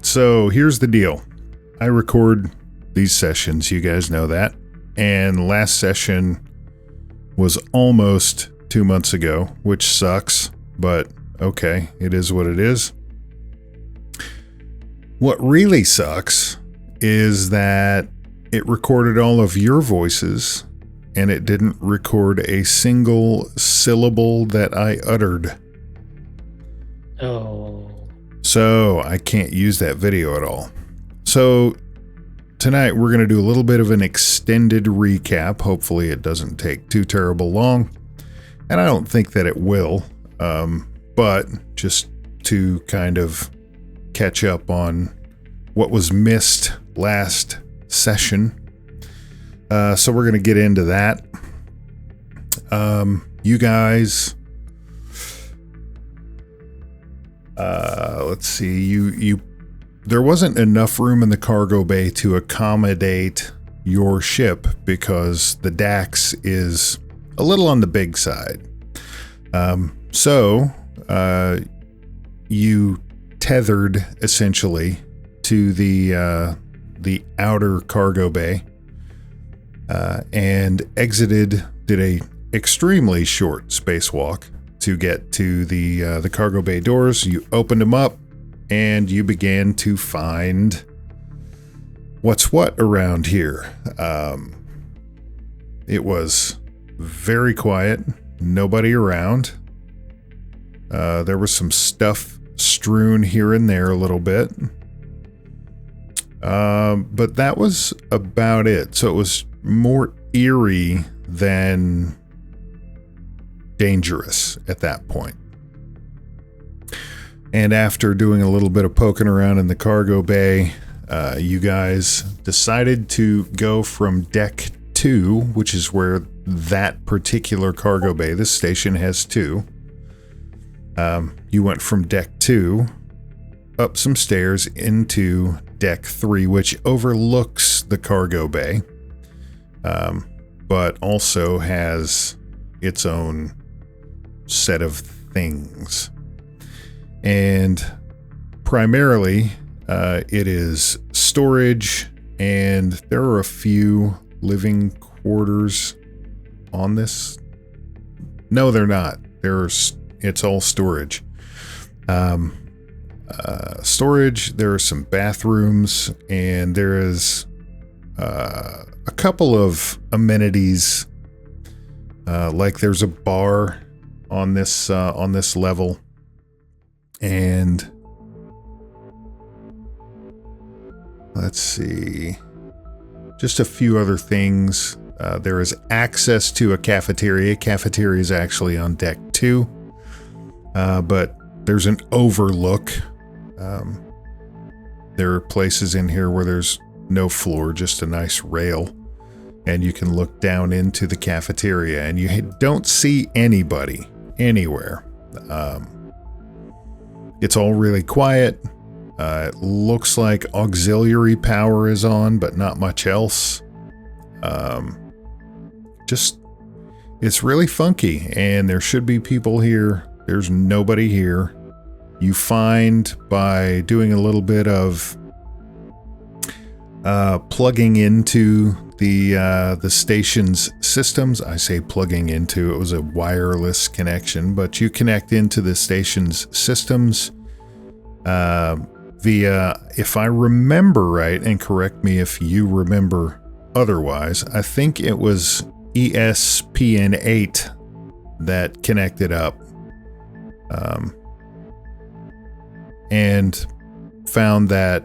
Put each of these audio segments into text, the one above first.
So here's the deal. I record these sessions, you guys know that. And last session was almost 2 months ago, which sucks, but okay, it is what it is. What really sucks is that it recorded all of your voices and it didn't record a single syllable that I uttered. Oh. So I can't use that video at all. So tonight we're going to do a little bit of an extended recap. Hopefully it doesn't take too terrible long. And I don't think that it will. But just to kind of catch up on what was missed last session. So we're going to get into that. You guys, let's see, there wasn't enough room in the cargo bay to accommodate your ship because the DAX is a little on the big side. So you tethered essentially to the outer cargo bay and did a extremely short spacewalk to get to the cargo bay doors. You opened them up and you began to find what's what around here. It was very quiet, nobody around. There was some stuff strewn here and there a little bit. But that was about it. So it was more eerie than dangerous at that point. And after doing a little bit of poking around in the cargo bay, you guys decided to go from deck 2, which is where that particular cargo bay, this station has 2. You went from deck 2 up some stairs into deck 3, which overlooks the cargo bay, but also has its own set of things. And primarily, it is storage, and there are a few living quarters on this. No, they're not. It's all storage. Storage, there are some bathrooms, and there is a couple of amenities, like there's a bar on this level, and let's see, just a few other things. There is access to a cafeteria. Cafeteria is actually on deck 2, but there's an overlook. There are places in here where there's no floor, just a nice rail, and you can look down into the cafeteria, and you don't see anybody anywhere. It's all really quiet. It looks like auxiliary power is on, but not much else. It's really funky, and there should be people here. There's nobody here. You find by doing a little bit of plugging into the station's systems. I say plugging into, it was a wireless connection, but you connect into the station's systems via, if I remember right, and correct me if you remember otherwise, I think it was ESPN8 that connected up. And found that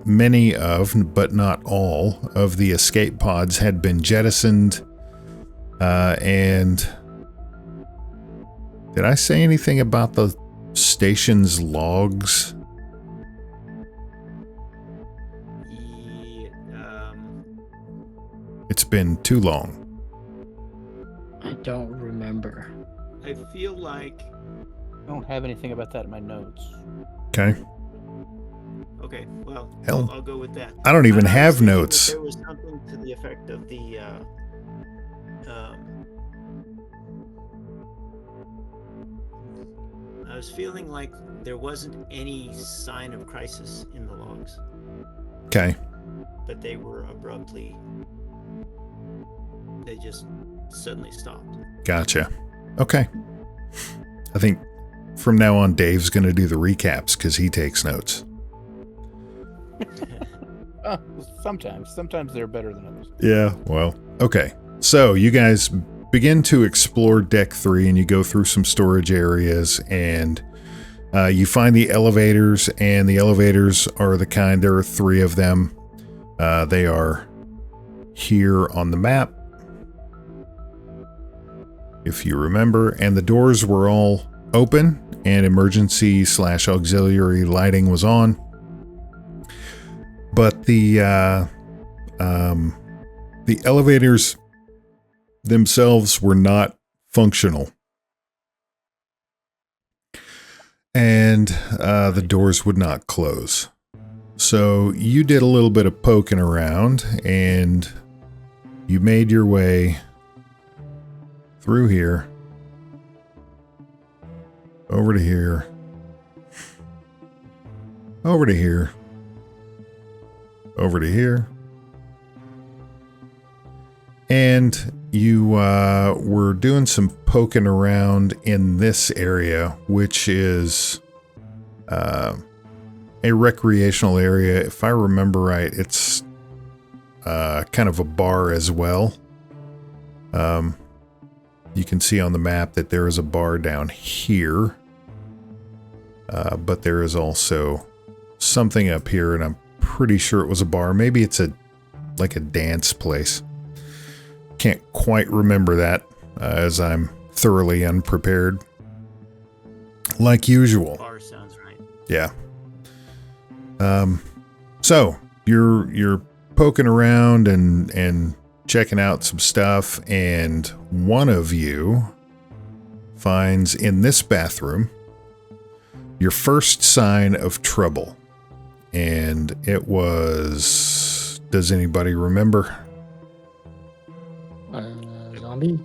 many of, but not all, of the escape pods had been jettisoned. And did I say anything about the station's logs? It's been too long. I don't remember. I feel like... I don't have anything about that in my notes. Okay. Okay, well, Hell, I'll go with that. I don't even was have thinking that notes. There was something to the effect of the... I was feeling like there wasn't any sign of crisis in the logs, Okay. but they were abruptly. They just suddenly stopped. Gotcha. Okay. I think from now on, Dave's going to do the recaps because he takes notes. Sometimes they're better than others. Yeah, well, okay. So you guys begin to explore deck 3 and you go through some storage areas and you find the elevators, and the elevators are the kind, there are 3 of them. They are here on the map, if you remember, and the doors were all open and emergency/auxiliary lighting was on. But the elevators themselves were not functional. And the doors would not close. So you did a little bit of poking around and you made your way through here, over to here, over to here, over to here. And you were doing some poking around in this area, which is a recreational area. If I remember right, it's kind of a bar as well. You can see on the map that there is a bar down here. But there is also something up here, and I'm pretty sure it was a bar. Maybe it's like a dance place. Can't quite remember that, as I'm thoroughly unprepared, like usual. Bar sounds right. Yeah. So you're poking around and checking out some stuff, and one of you finds in this bathroom your first sign of trouble, and it was. Does anybody remember? Zombie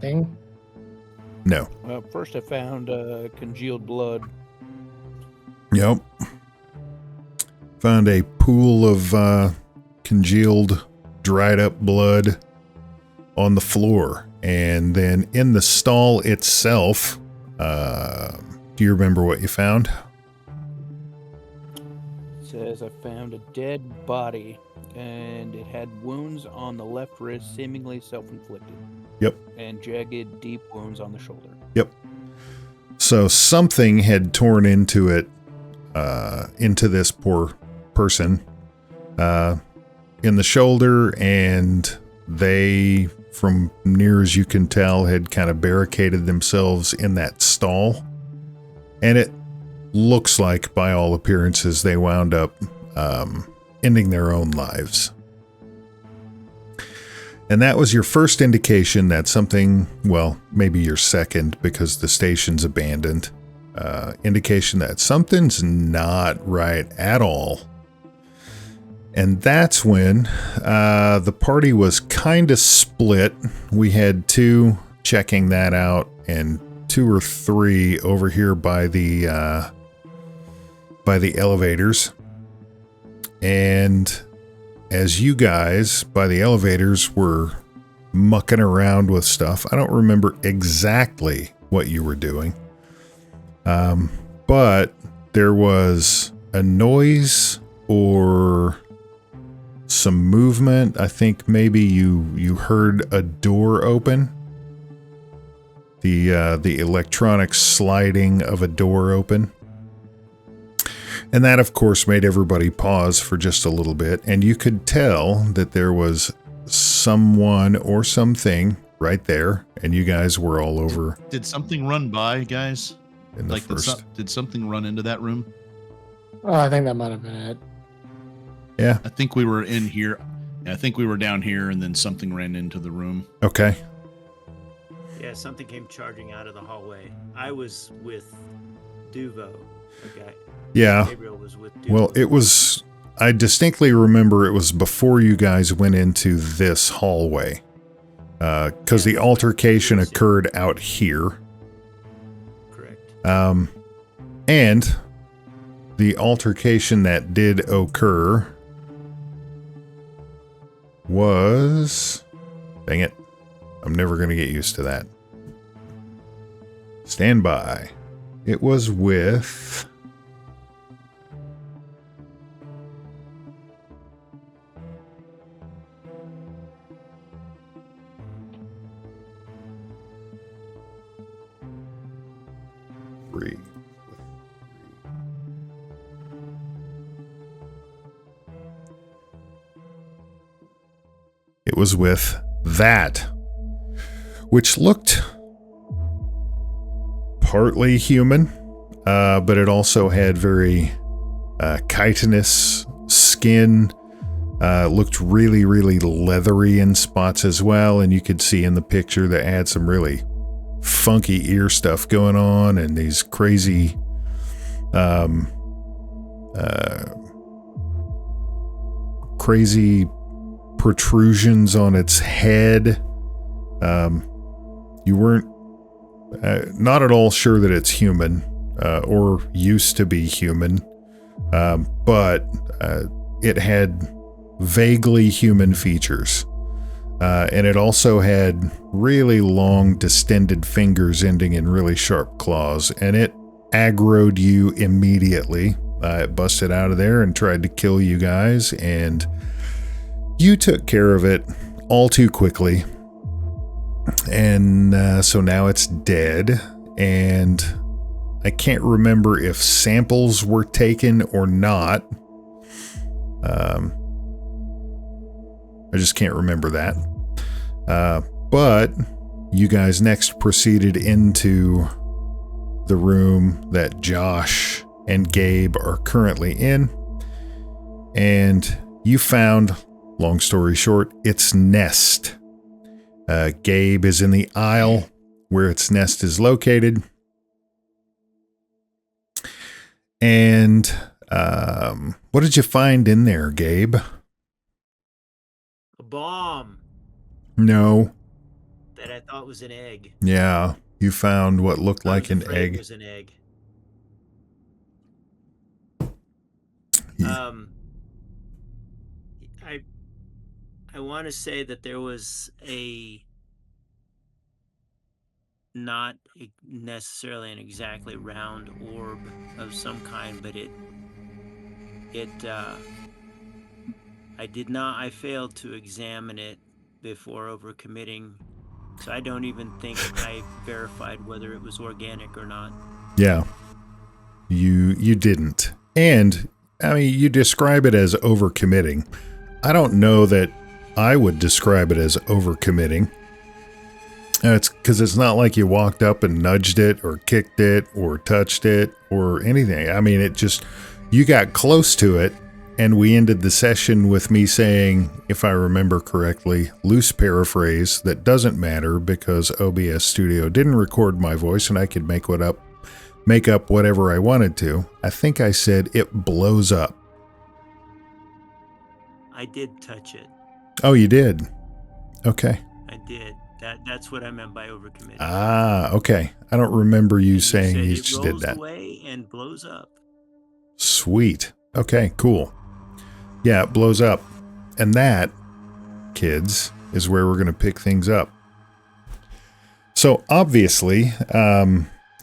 thing? No. First I found congealed blood. Yep. Found a pool of congealed, dried up blood on the floor. And then in the stall itself, do you remember what you found? It says I found a dead body, and it had wounds on the left wrist, seemingly self-inflicted. Yep. And jagged, deep wounds on the shoulder. Yep. So something had torn into it, into this poor person, in the shoulder, and they, from near as you can tell, had kind of barricaded themselves in that stall. And it looks like, by all appearances, they wound up ending their own lives. And that was your first indication that something, well, maybe your second, because the station's abandoned, indication that something's not right at all. And that's when the party was kind of split. We had 2 checking that out, and 2 or 3 over here by the elevators. And as you guys by the elevators were mucking around with stuff, I don't remember exactly what you were doing, but there was a noise or some movement. I think maybe you heard a door open. The electronic sliding of a door open. And that, of course, made everybody pause for just a little bit. And you could tell that there was someone or something right there. And you guys were all over. Did something run by, guys? In the first. Did something run into that room? Oh, I think that might have been it. Yeah. I think we were in here. I think we were down here, and then something ran into the room. Okay. Yeah, something came charging out of the hallway. I was with Duvo. Okay. Yeah. Gabriel was with Duvo. Well, it was. I distinctly remember it was before you guys went into this hallway. Because the altercation occurred out here. Correct. And the altercation that did occur was... Dang it. I'm never going to get used to that. Stand by. It was with... Three. It was with that, which looked partly human, but it also had very chitinous skin. Looked really, really leathery in spots as well, and you could see in the picture that had some really funky ear stuff going on, and these crazy crazy protrusions on its head. You weren't not at all sure that it's human or used to be human, but it had vaguely human features. And it also had really long, distended fingers ending in really sharp claws, and it aggroed you immediately. It busted out of there and tried to kill you guys, and you took care of it all too quickly. And so now it's dead, and I can't remember if samples were taken or not. I just can't remember that. But you guys next proceeded into the room that Josh and Gabe are currently in, and you found, long story short, its nest. Gabe is in the aisle where its nest is located. And what did you find in there, Gabe? A bomb No. that I thought was an egg. Yeah, you found what looked I like was an afraid egg. It was an egg. I want to say that there was not necessarily an exactly round orb of some kind, but I failed to examine it before overcommitting, so I don't even think I verified whether it was organic or not. Yeah, you didn't. And, I mean, you describe it as overcommitting. I don't know that I would describe it as overcommitting. It's because it's not like you walked up and nudged it or kicked it or touched it or anything. I mean, you got close to it, and we ended the session with me saying, if I remember correctly, loose paraphrase that doesn't matter because OBS Studio didn't record my voice and I could make up whatever I wanted to. I think I said it blows up. I did touch it. Oh, you did? Okay. I did. That's what I meant by overcommitting. Ah, okay. I don't remember you saying said you it just did rolls that. away and blows up. Sweet. Okay, cool. Yeah, it blows up. And that, kids, is where we're going to pick things up. So obviously,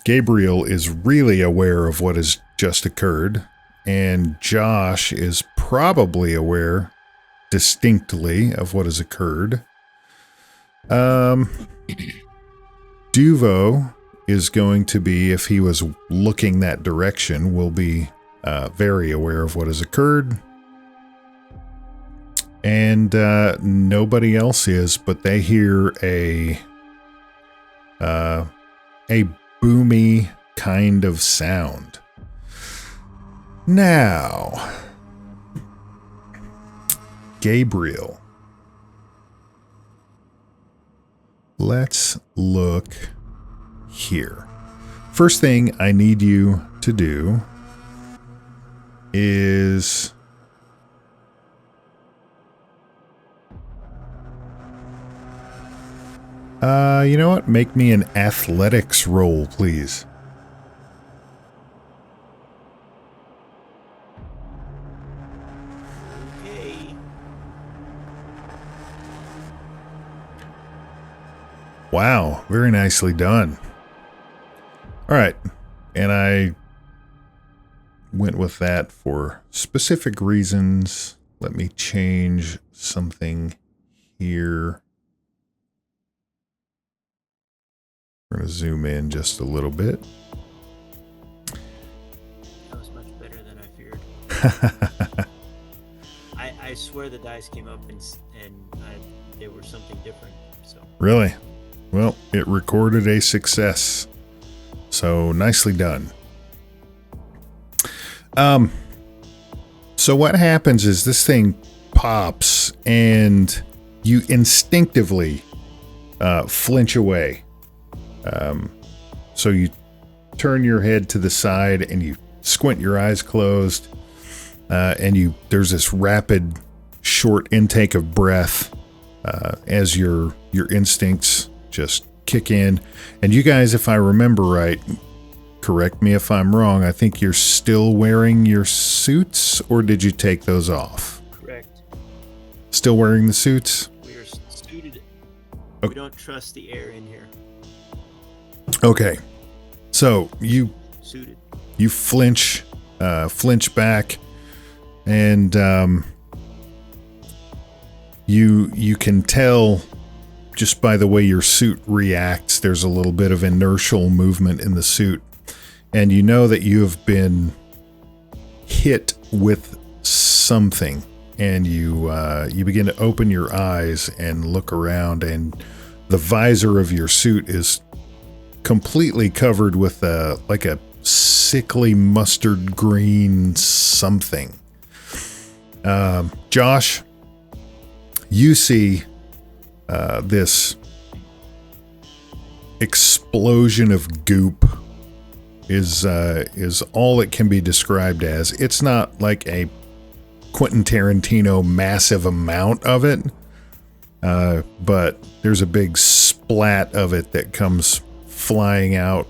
Gabriel is really aware of what has just occurred, and Josh is probably aware distinctly of what has occurred. Duvo is going to be, if he was looking that direction, will be very aware of what has occurred. And nobody else is, but they hear a boomy kind of sound. Now, Gabriel, let's look here. First thing I need you to do is you know what? Make me an athletics roll, please. Wow, very nicely done. All right, and I went with that for specific reasons. Let me change something here. We're going to zoom in just a little bit. That was much better than I feared. I swear the dice came up and they were something different. So Really? Well, it recorded a success. So nicely done. So what happens is this thing pops and you instinctively flinch away. So you turn your head to the side and you squint your eyes closed, and there's this rapid, short intake of breath as your instincts just kick in. And you guys, if I remember right, correct me if I'm wrong, I think you're still wearing your suits, or did you take those off? correct. Still wearing the suits? We are suited. Okay. We don't trust the air in here. Okay. So you Suited. flinch back, and you can tell just by the way your suit reacts, there's a little bit of inertial movement in the suit, and you know that you have been hit with something, and you begin to open your eyes and look around, and the visor of your suit is completely covered with like a sickly mustard green something. Josh, you see this explosion of goop is all it can be described as. It's not like a Quentin Tarantino massive amount of it, but there's a big splat of it that comes flying out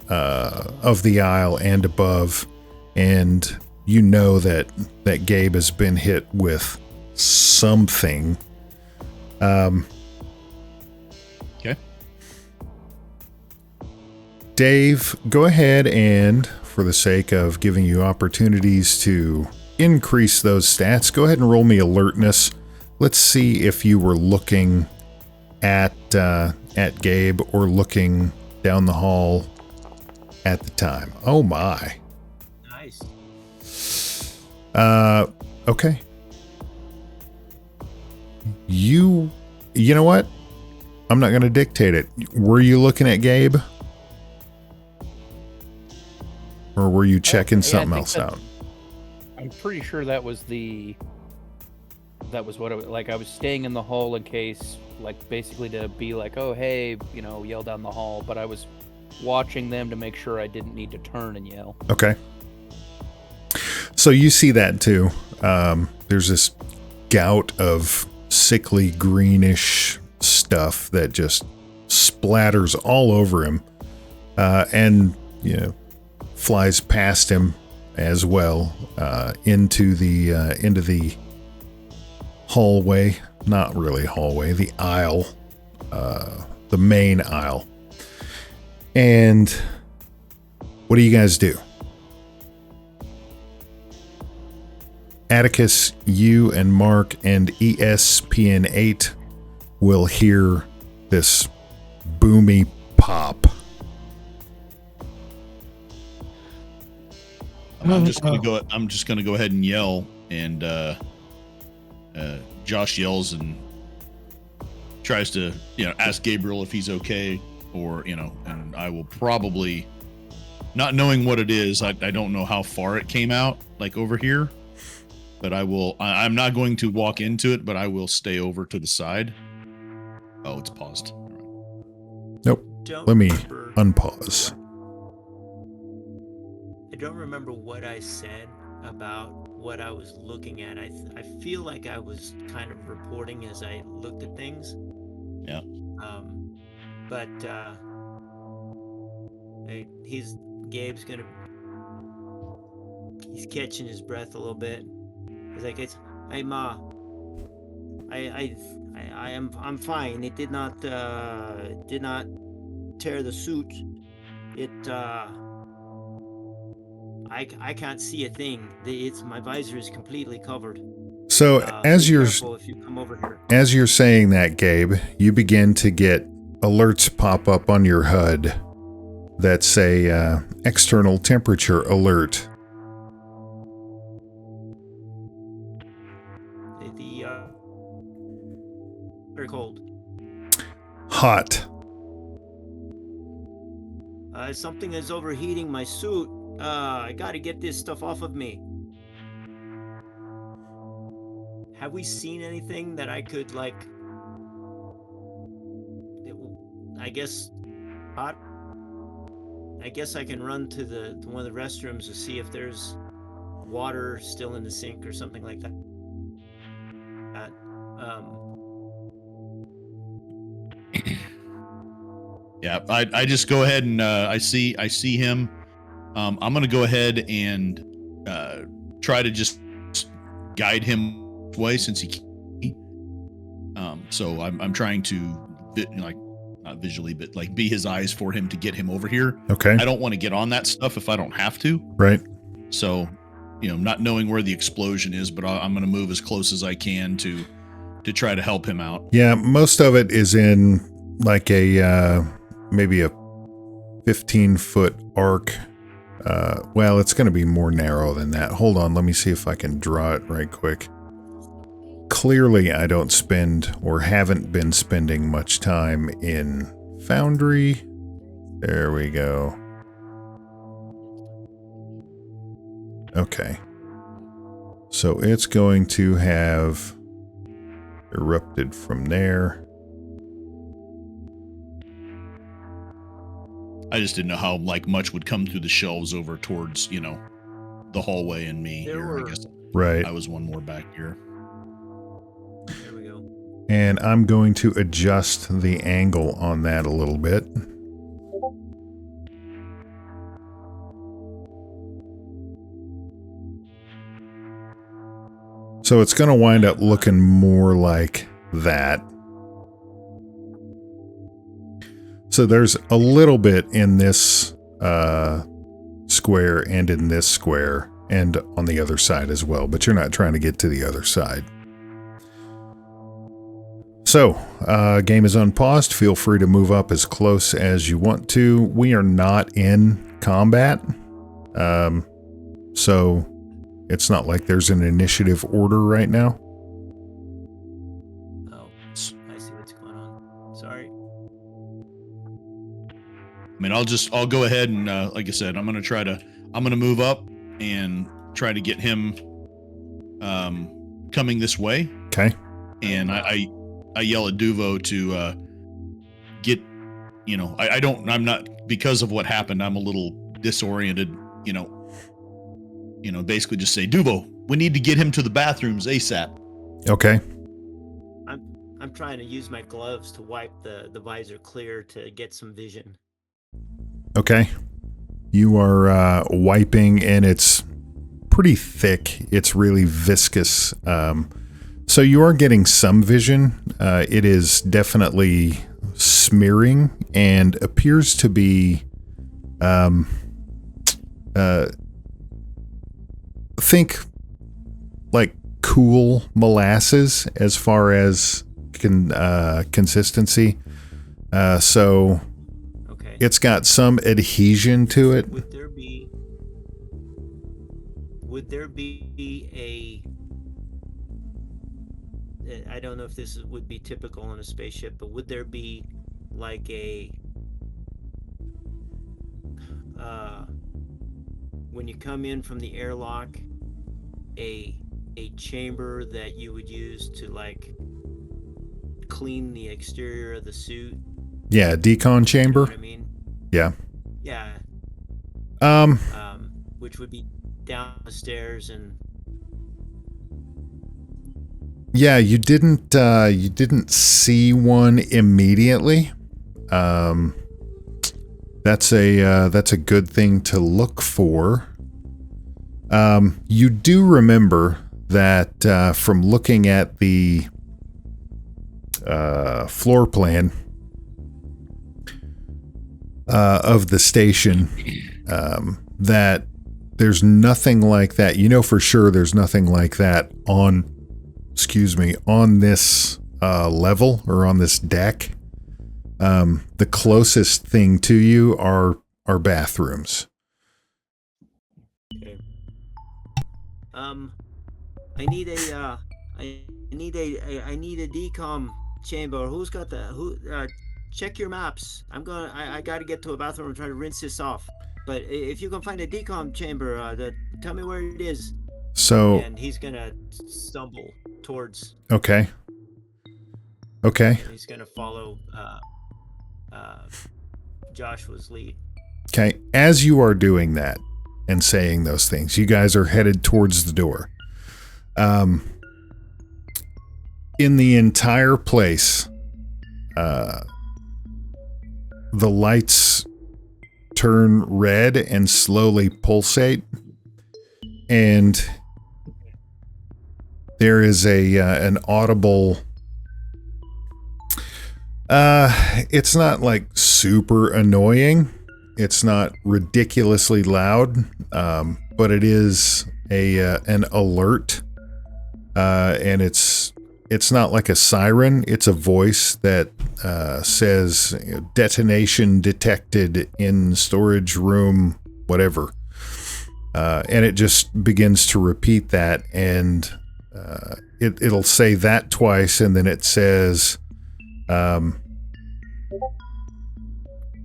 of the aisle and above, and you know that Gabe has been hit with something. Okay. Dave, go ahead and, for the sake of giving you opportunities to increase those stats, go ahead and roll me alertness. Let's see if you were looking at Gabe or looking down the hall at the time. Oh my. Nice. Okay. You know what? I'm not going to dictate it. Were you looking at Gabe? Or were you checking something else out? I'm pretty sure that was what it was. Like, I was staying in the hall in case, like, basically to be like, oh, hey, yell down the hall. But I was watching them to make sure I didn't need to turn and yell. Okay. So you see that too. There's this gout of sickly greenish stuff that just splatters all over him, and flies past him as well, into the hallway. Not really hallway, the aisle, the main aisle. And what do you guys do? Atticus, you and Mark and ESPN8 will hear this boomy pop. I'm just gonna go ahead and yell, and Josh yells and tries to ask Gabriel if he's okay, or and I will probably, not knowing what it is, I don't know how far it came out, like over here, but I'm not going to walk into it, but I will stay over to the side. Oh, it's paused. Nope. Don't Let me remember- unpause. I don't remember what I said about what I was looking at. I feel like I was kind of reporting as I looked at things. Yeah. But Gabe's he's catching his breath a little bit. He's like, hey Ma, I'm fine. It did not tear the suit. It I can't see a thing. My visor is completely covered. So as be you're careful if you come over here. as you're saying that, Gabe, you begin to get alerts pop up on your HUD that say external temperature alert. The very cold. Hot. Something is overheating my suit. I gotta get this stuff off of me. Have we seen anything that I could, like... I guess... hot? I guess I can run to one of the restrooms to see if there's water still in the sink or something like that. Yeah, I just go ahead and I see him. I'm gonna go ahead and try to just guide him away since he can't. So I'm trying to like not visually, but like be his eyes for him to get him over here. Okay. I don't want to get on that stuff if I don't have to. Right. So, not knowing where the explosion is, but I'm gonna move as close as I can to try to help him out. Yeah, most of it is in like a maybe a 15-foot arc. Well, it's going to be more narrow than that. Hold on, let me see if I can draw it right quick. Clearly, I don't spend or haven't been spending much time in Foundry. There we go. Okay. So it's going to have erupted from there. I just didn't know how much would come through the shelves over towards, the hallway and me here. I guess Right. I was one more back here. There we go. And I'm going to adjust the angle on that a little bit. So it's going to wind up looking more like that. So there's a little bit in this square and in this square and on the other side as well, but you're not trying to get to the other side. So, game is unpaused. Feel free to move up as close as you want to. We are not in combat, so it's not like there's an initiative order right now. Oh, I see what's going on. Sorry. I mean, I'll go ahead and, like I said, I'm going to move up and try to get him, coming this way. Okay. And I yell at Duvo to, get, I'm not, because of what happened, I'm a little disoriented, basically just say, Duvo, we need to get him to the bathrooms ASAP. Okay. I'm trying to use my gloves to wipe the visor clear to get some vision. Okay. You are wiping, and it's pretty thick. It's really viscous. So you are getting some vision. It is definitely smearing and appears to be think like cool molasses as far as consistency. So Okay. it's got some adhesion to it. Would there be a I don't know if this would be typical on a spaceship, but would there be like a when you come in from the airlock, a chamber that you would use to like clean the exterior of the suit? Yeah, decon chamber. You know what I mean? Yeah. Yeah. Which would be down the stairs and Yeah, you didn't see one immediately. That's a good thing to look for. You do remember that from looking at the floor plan of the station, that there's nothing like that. You know for sure there's nothing like that on this level or on this deck. The closest thing to you are bathrooms. Okay. I need a decom chamber. Who's got the check your maps. I got to get to a bathroom and try to rinse this off. But if you can find a decom chamber, tell me where it is. So, and he's gonna stumble towards. Okay. He's gonna follow Joshua's lead. Okay. As you are doing that and saying those things, you guys are headed towards the door. In the entire place, the lights turn red and slowly pulsate, and there is an audible. It's not like super annoying. It's not ridiculously loud, but it is an alert, and it's not like a siren. It's a voice that says detonation detected in storage room, whatever. And it just begins to repeat that, and it'll say that twice, and then it says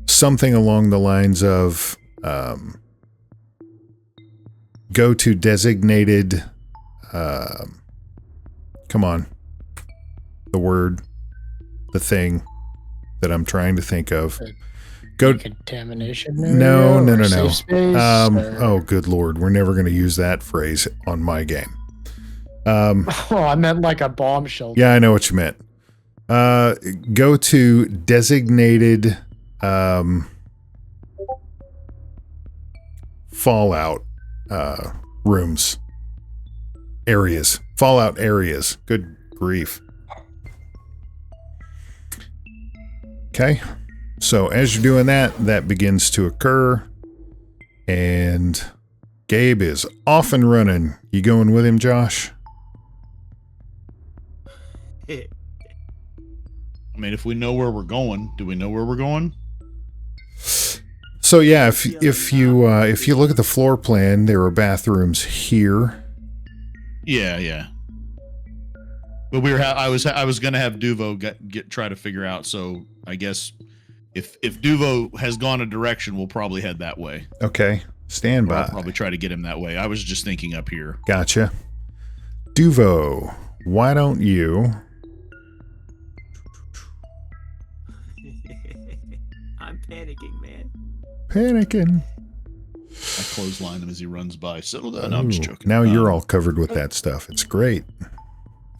something along the lines of go to designated come on, the thing that I'm trying to think of. Go contamination area. No. Safe space, Oh, good Lord. We're never going to use that phrase on my game. Oh, I meant like a bomb shelter. Yeah, I know what you meant. Go to designated fallout rooms. Areas. Fallout areas. Good grief. Okay. So as you're doing that, that begins to occur. And Gabe is off and running. You going with him, Josh? I mean, if we know where we're going, do we know where we're going? So yeah, if you look at the floor plan, there are bathrooms here. Yeah. But I was gonna have Duvo try to figure out. So I guess if Duvo has gone a direction, we'll probably head that way. Okay, stand by. I'll probably try to get him that way. I was just thinking up here. Gotcha. Duvo, why don't you? I'm panicking, man. Panicking. I clothesline him as he runs by. Settle down. No, I'm just joking. Now you're all covered with that stuff. It's great.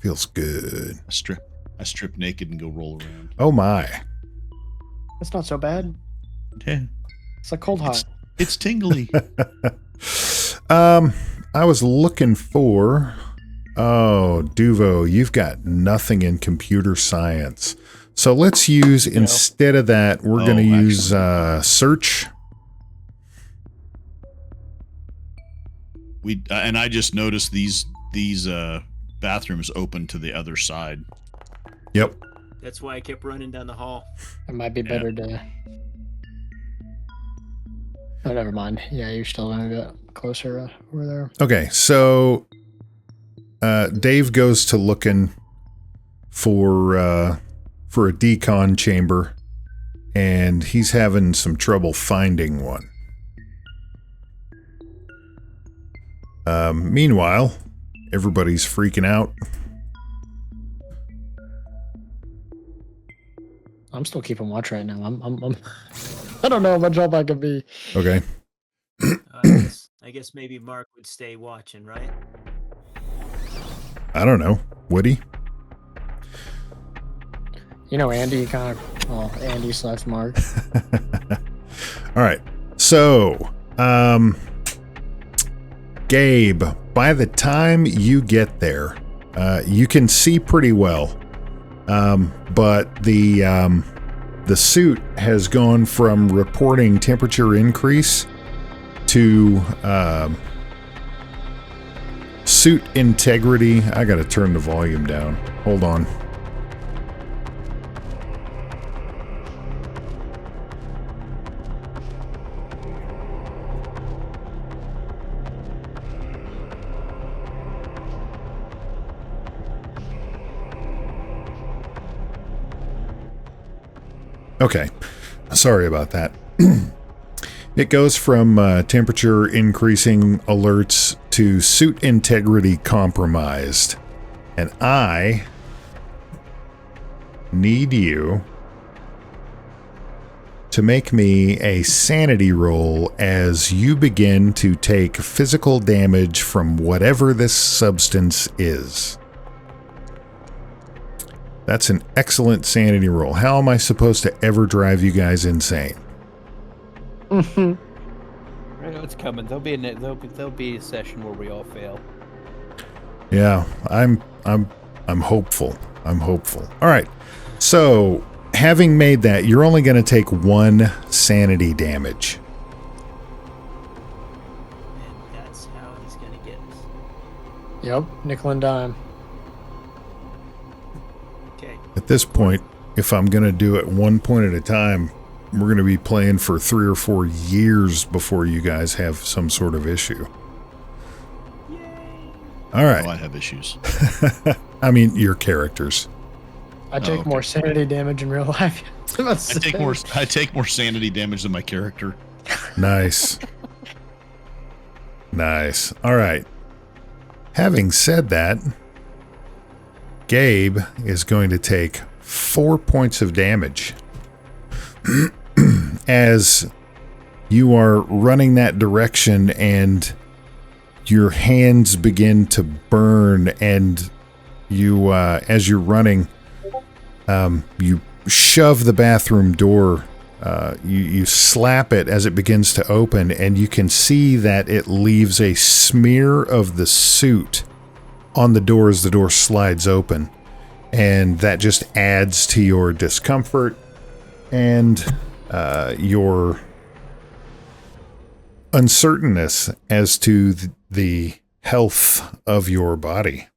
Feels good. I strip naked and go roll around. Oh my. That's not so bad. Yeah. It's like cold hot. It's tingly. I was looking for. Oh, Duvo, you've got nothing in computer science. So let's use, instead of that, we're going to use search. And I just noticed these bathrooms open to the other side. Yep. That's why I kept running down the hall. It might be better to. Oh, never mind. Yeah, you're still gonna get closer over there. Okay, so Dave goes to looking for a decon chamber, and he's having some trouble finding one. Meanwhile, everybody's freaking out. I'm still keeping watch right now. I'm I don't know how much help I can be. Okay. I guess maybe Mark would stay watching, right? I don't know. Would he? You know, Andy kind of. Well, Andy / Mark. All right. So, Gabe, by the time you get there, you can see pretty well. but the suit has gone from reporting temperature increase to suit integrity. I gotta turn the volume down. Hold on. Okay, sorry about that. It goes from temperature increasing alerts to suit integrity compromised. And I need you to make me a sanity roll as you begin to take physical damage from whatever this substance is. That's an excellent sanity roll. How am I supposed to ever drive you guys insane? I know it's coming. There'll be a session where we all fail. Yeah, I'm hopeful. I'm hopeful. All right. So, having made that, you're only going to take 1 sanity damage. And that's how he's gonna get us. Yep, nickel and dime. Okay. At this point, if I'm going to do it one point at a time, we're going to be playing for 3 or 4 years before you guys have some sort of issue. Yay. All right. Oh, I have issues. I mean, your characters. I take okay. more sanity damage in real life. I take more sanity damage than my character. Nice. Nice. All right. Having said that, Gabe is going to take 4 points of damage as you are running that direction and your hands begin to burn, and you, as you're running, you shove the bathroom door. You slap it as it begins to open, and you can see that it leaves a smear of the suit on the door as the door slides open. And that just adds to your discomfort and your uncertainness as to the health of your body.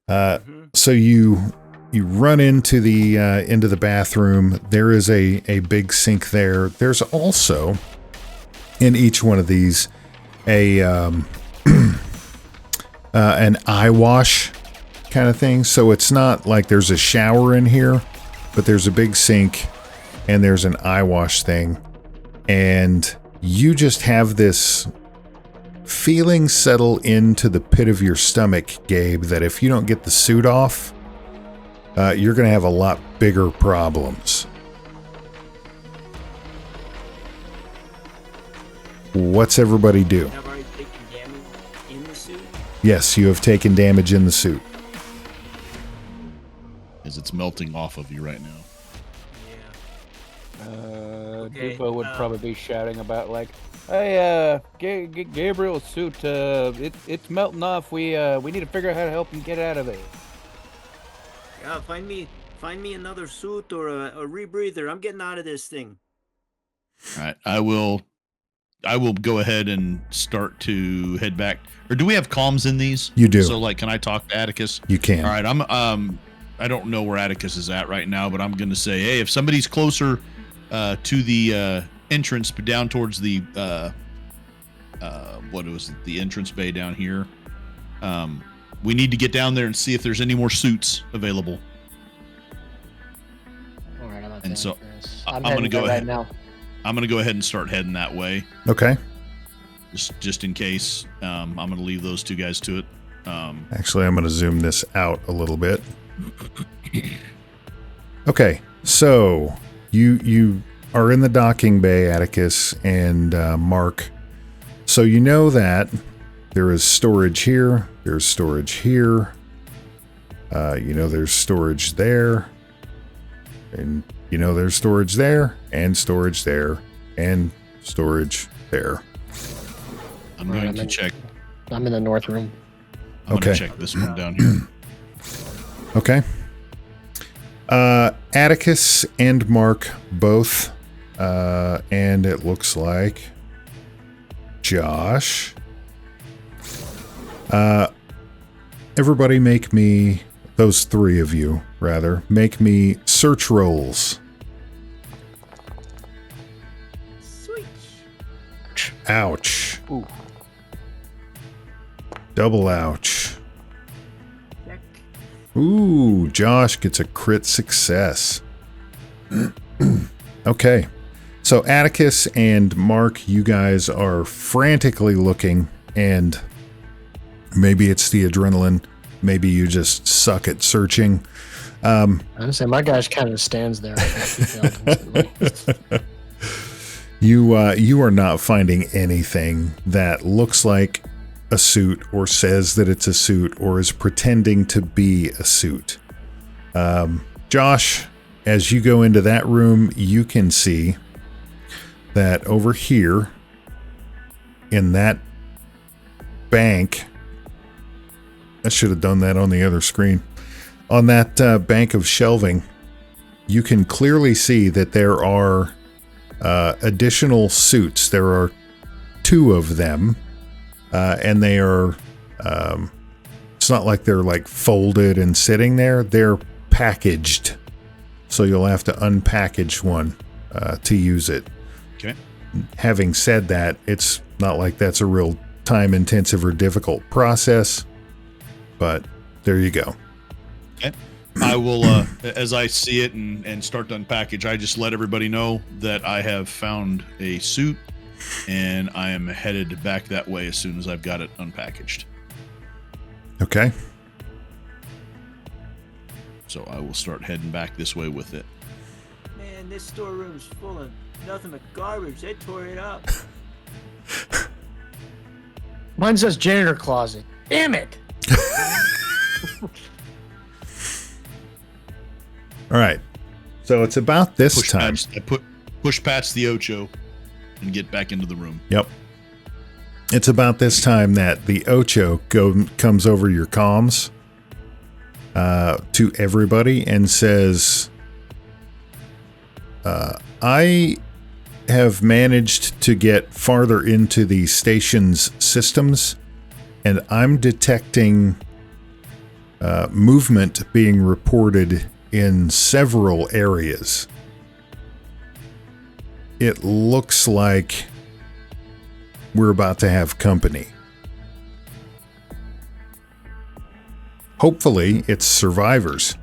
So you run into the bathroom. There is a big sink there. There's also in each one of these an eye wash kind of thing. So it's not like there's a shower in here, but there's a big sink and there's an eye wash thing. And you just have this feeling settle into the pit of your stomach, Gabe, that if you don't get the suit off, you're going to have a lot bigger problems. What's everybody do? Have already taken damage in the suit. Yes, you have taken damage in the suit. As it's melting off of you right now. Yeah. Okay, Dupo would probably be shouting about like, "Hey, Gabriel's suit, it's melting off. We need to figure out how to help him get out of there." Yeah, find me another suit or a rebreather. I'm getting out of this thing. All right, I will go ahead and start to head back. Or do we have comms in these? You do. So like, can I talk to Atticus? You can. All right, I don't know where Atticus is at right now, but I'm going to say, hey, if somebody's closer to the entrance, but down towards the the entrance bay down here, we need to get down there and see if there's any more suits available. All right, And so, I'm gonna heading go there ahead. right now. I'm going to go ahead and start heading that way, Okay. just in case. I'm going to leave those two guys to it. Actually, I'm going to zoom this out a little bit. Okay, so you are in the docking bay, Atticus and Mark. So you know that there is storage here, there's storage here, there's storage there, and there's storage there, and storage there, and storage there. I'm going to check. I'm in the north room. I'm Okay. going to check this one down here. Okay. Atticus and Mark both. And it looks like Josh. Everybody make me, those three of you, rather, make me search rolls. Sweet. Ouch. Ooh. Double ouch. Check. Ooh, Josh gets a crit success. Okay. So Atticus and Mark, you guys are frantically looking, and maybe it's the adrenaline. Maybe you just suck at searching. I would say my guy kind of stands there. You are not finding anything that looks like a suit or says that it's a suit or is pretending to be a suit. Josh, as you go into that room, you can see that over here in that bank, I should have done that on the other screen. On that bank of shelving, you can clearly see that there are additional suits. There are 2 of them, and they are, it's not like they're like folded and sitting there. They're packaged. So you'll have to unpackage one to use it. Okay. Having said that, it's not like that's a real time-intensive or difficult process, but there you go. Okay. I will, as I see it and start to unpackage, I just let everybody know that I have found a suit, and I am headed back that way as soon as I've got it unpackaged. Okay. So I will start heading back this way with it. Man, this storeroom's full of nothing but garbage. They tore it up. Mine says janitor closet. Damn it! All right. So it's about this time. Push past the Ocho and get back into the room. Yep. It's about this time that the Ocho comes over your comms to everybody and says, I have managed to get farther into the station's systems, and I'm detecting movement being reported in several areas. It looks like we're about to have company. Hopefully, it's survivors.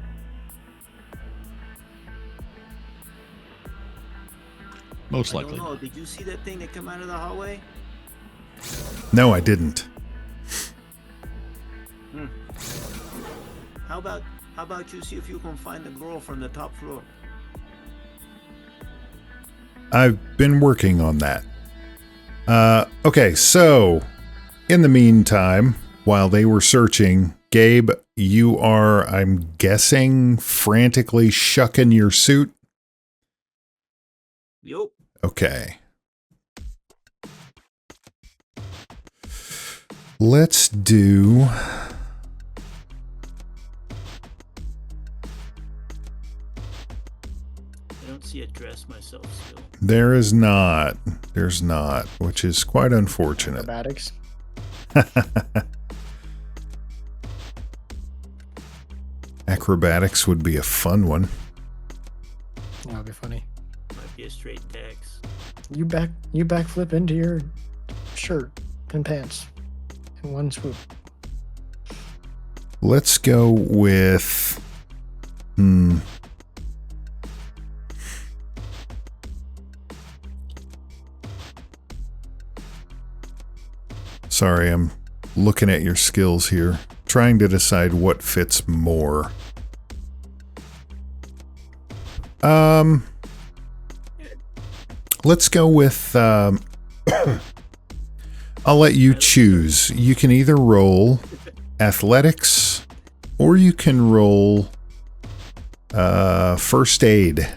Most I likely. don't know. Did you see that thing that come out of the hallway? No, I didn't. How about you see if you can find the girl from the top floor? I've been working on that. Okay, so in the meantime, while they were searching, Gabe, you are, I'm guessing, frantically shucking your suit. Yup. Okay. Let's do... I don't see a dress myself still. There's not, which is quite unfortunate. Acrobatics. Acrobatics would be a fun one. That would be funny. Might be a straight tax. You backflip into your shirt and pants in one swoop. Let's go with... Sorry, I'm looking at your skills here, trying to decide what fits more. Let's go with, I'll let you choose. You can either roll athletics or you can roll first aid.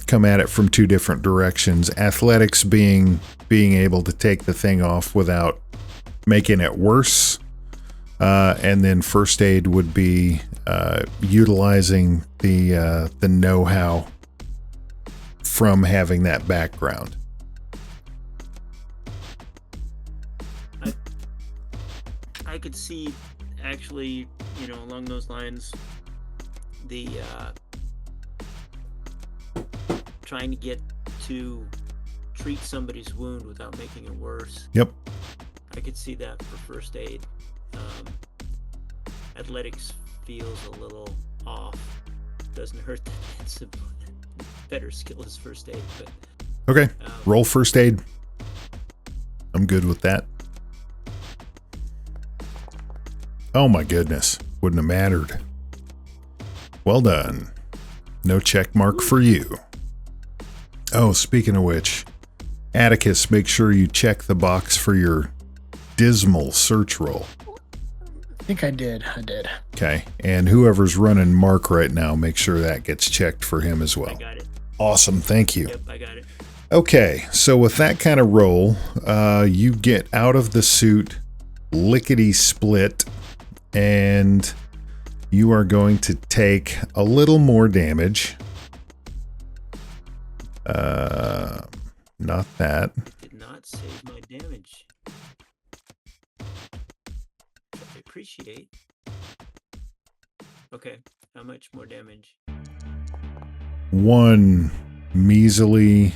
Come at it from 2 different directions. Athletics being able to take the thing off without making it worse. And then first aid would be utilizing the know-how from having that background. I could see, actually, along those lines, the trying to get to treat somebody's wound without making it worse. Yep. I could see that for first aid. Athletics feels a little off. Doesn't hurt that it's a better skill as first aid, but Okay. Roll first aid. I'm good with that. Oh my goodness. Wouldn't have mattered. Well done. No check mark for you. Oh, speaking of which, Atticus, make sure you check the box for your dismal search roll. I think I did. Okay. And whoever's running Mark right now, make sure that gets checked for him as well. I got it. Awesome. Thank you. Yep, I got it. Okay. So with that kind of roll, you get out of the suit lickety split, and you are going to take a little more damage. Not that. Did not save my damage. I appreciate. Okay, how much more damage? One measly,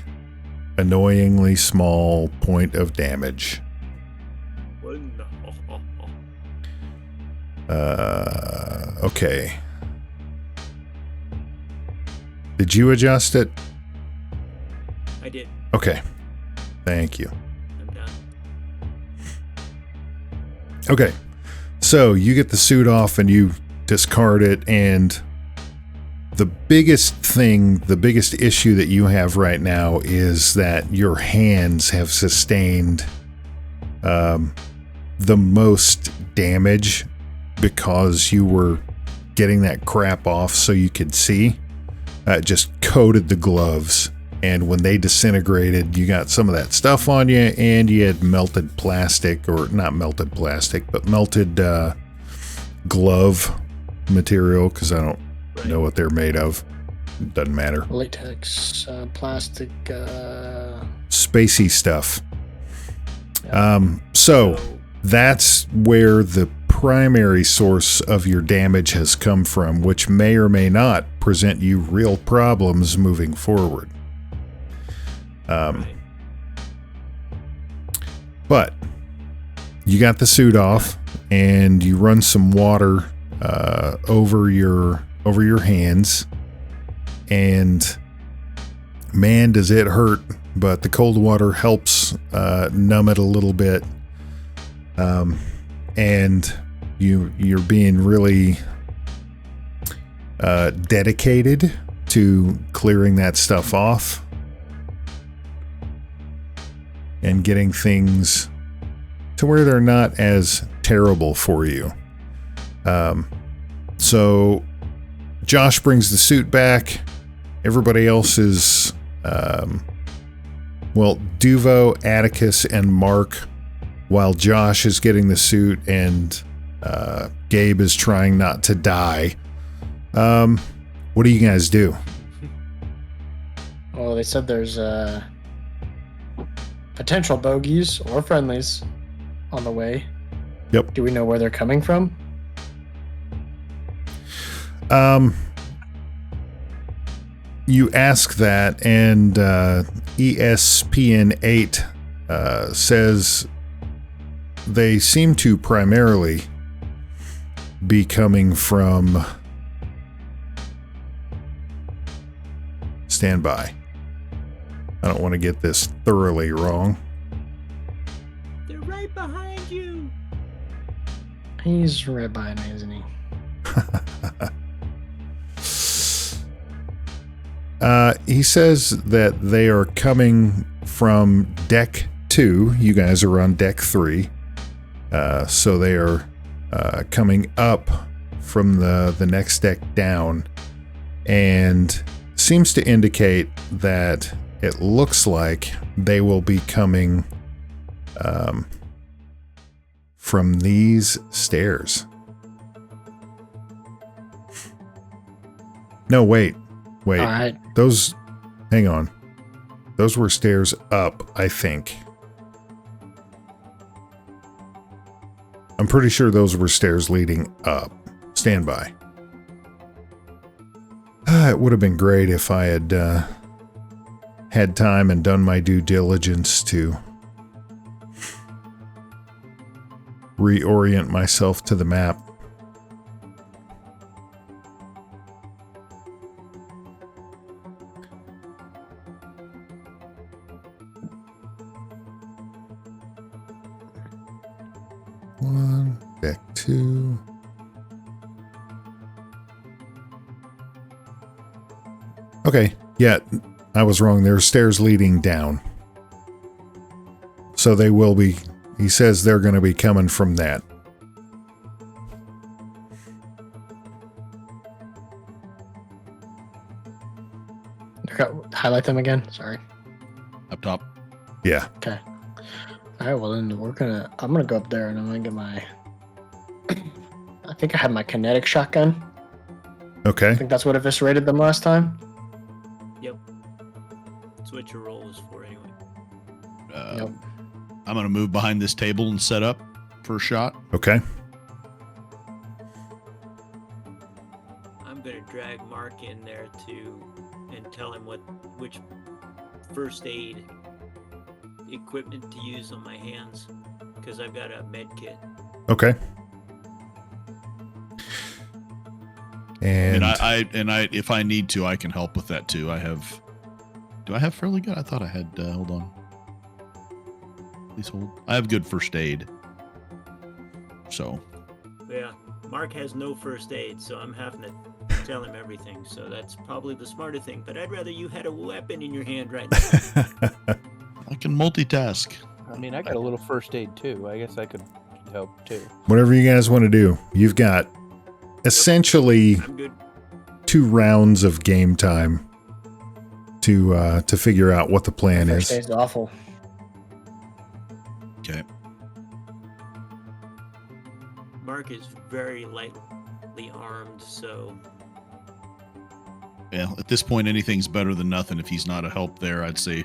annoyingly small point of damage. One. Okay. Did you adjust it? I did. Okay. Thank you. I'm done. Okay. So you get the suit off and you discard it, and the biggest issue that you have right now is that your hands have sustained the most damage because you were getting that crap off so you could see. Just coated the gloves, and when they disintegrated, you got some of that stuff on you, and you had melted plastic, or not melted plastic, but melted glove material, because I don't know what they're made of. Doesn't matter. Latex, plastic, spacey stuff. So that's where the primary source of your damage has come from, which may or may not present you real problems moving forward. But you got the suit off, and you run some water over your hands, and man, does it hurt! But the cold water helps numb it a little bit, and you're being really dedicated to clearing that stuff off and getting things to where they're not as terrible for you. So Josh brings the suit back. Everybody else is, Duvo, Atticus, and Mark, while Josh is getting the suit and Gabe is trying not to die. What do you guys do? Well, they said there's potential bogeys or friendlies on the way. Yep. Do we know where they're coming from? You ask that, and ESPN8 says they seem to primarily be coming from... Stand by. I don't want to get this thoroughly wrong. They're right behind you. He's right behind me, isn't he? He says that they are coming from deck 2. You guys are on deck 3. So they are coming up from the next deck down, and seems to indicate that it looks like they will be coming from these stairs. No, wait. All right. Those, hang on. Those were stairs up, I think. I'm pretty sure those were stairs leading up. Stand by. It would have been great if I had had time and done my due diligence to reorient myself to the map. One, deck two. Okay, yeah, I was wrong. There are stairs leading down. So they will be, he says they're going to be coming from that. Highlight them again. Sorry. Up top. Yeah. Okay. All right. Well, then I'm gonna go up there and I'm gonna get my. I think I had my kinetic shotgun. Okay. I think that's what eviscerated them last time. Yep. That's what your roll is for anyway. Yep. I'm going to move behind this table and set up for a shot. Okay. I'm gonna drag Mark in there and tell him which first aid equipment to use on my hands, because I've got a med kit. Okay. And I if I need to, I can help with that too. Do I have fairly good? I thought I had, hold on. Please hold. I have good first aid. So. Yeah, Mark has no first aid, so I'm having to tell him everything. So that's probably the smarter thing. But I'd rather you had a weapon in your hand right now. I can multitask. I mean, I got a little first aid too. I guess I could help too. Whatever you guys want to do. You've got essentially I'm good. 2 rounds of game time to figure out what the plan First is. aid's awful. Okay. Mark is very lightly armed, so Well, at this point, anything's better than nothing. If he's not a help there, I'd say,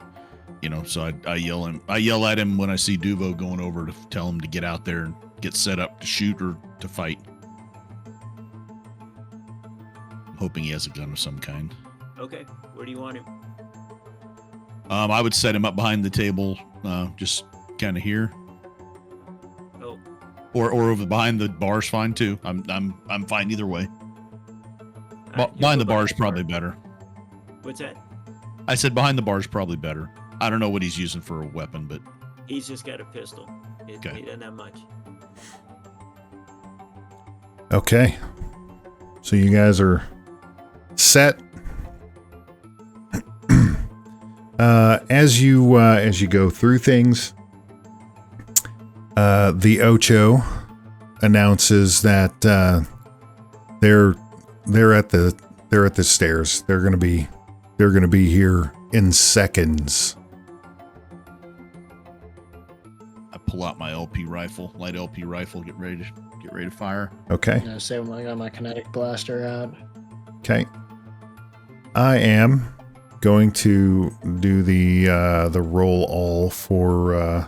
so I yell at him when I see Duvo going over to tell him to get out there and get set up to shoot or to fight. I'm hoping he has a gun of some kind. okay. Where do you want him? I would set him up behind the table, just kind of here, Oh, or over behind the bar's fine too. I'm fine either way. Behind the bar's probably better. What's that? I said behind the bar's probably better. I don't know what he's using for a weapon, but He's just got a pistol. He Okay. doesn't have much. Okay. So you guys are set. As you go through things, the Ocho announces that they're at the stairs. They're gonna be here in seconds. I pull out my light LP rifle, get ready to fire. Okay. You know, say when I got my kinetic blaster out. Okay. I am going to do the roll all for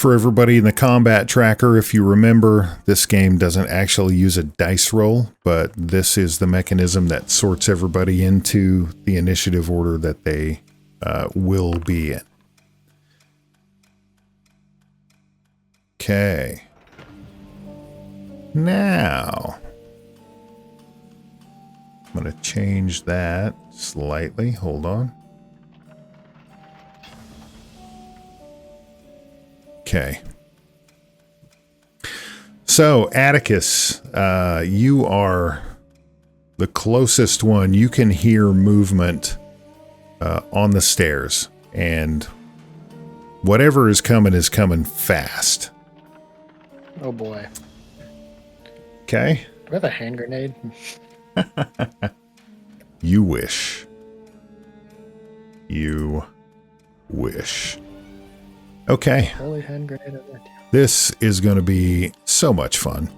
everybody in the combat tracker. If you remember, this game doesn't actually use a dice roll, but this is the mechanism that sorts everybody into the initiative order that they will be in. Okay. Now, I'm going to change that slightly. Hold on. Okay. So, Atticus, you are the closest one. You can hear movement on the stairs, and whatever is coming fast. Oh boy. Okay? Do I have a hand grenade? You wish. You wish. Okay. Holy hand grenade over there. This is going to be so much fun.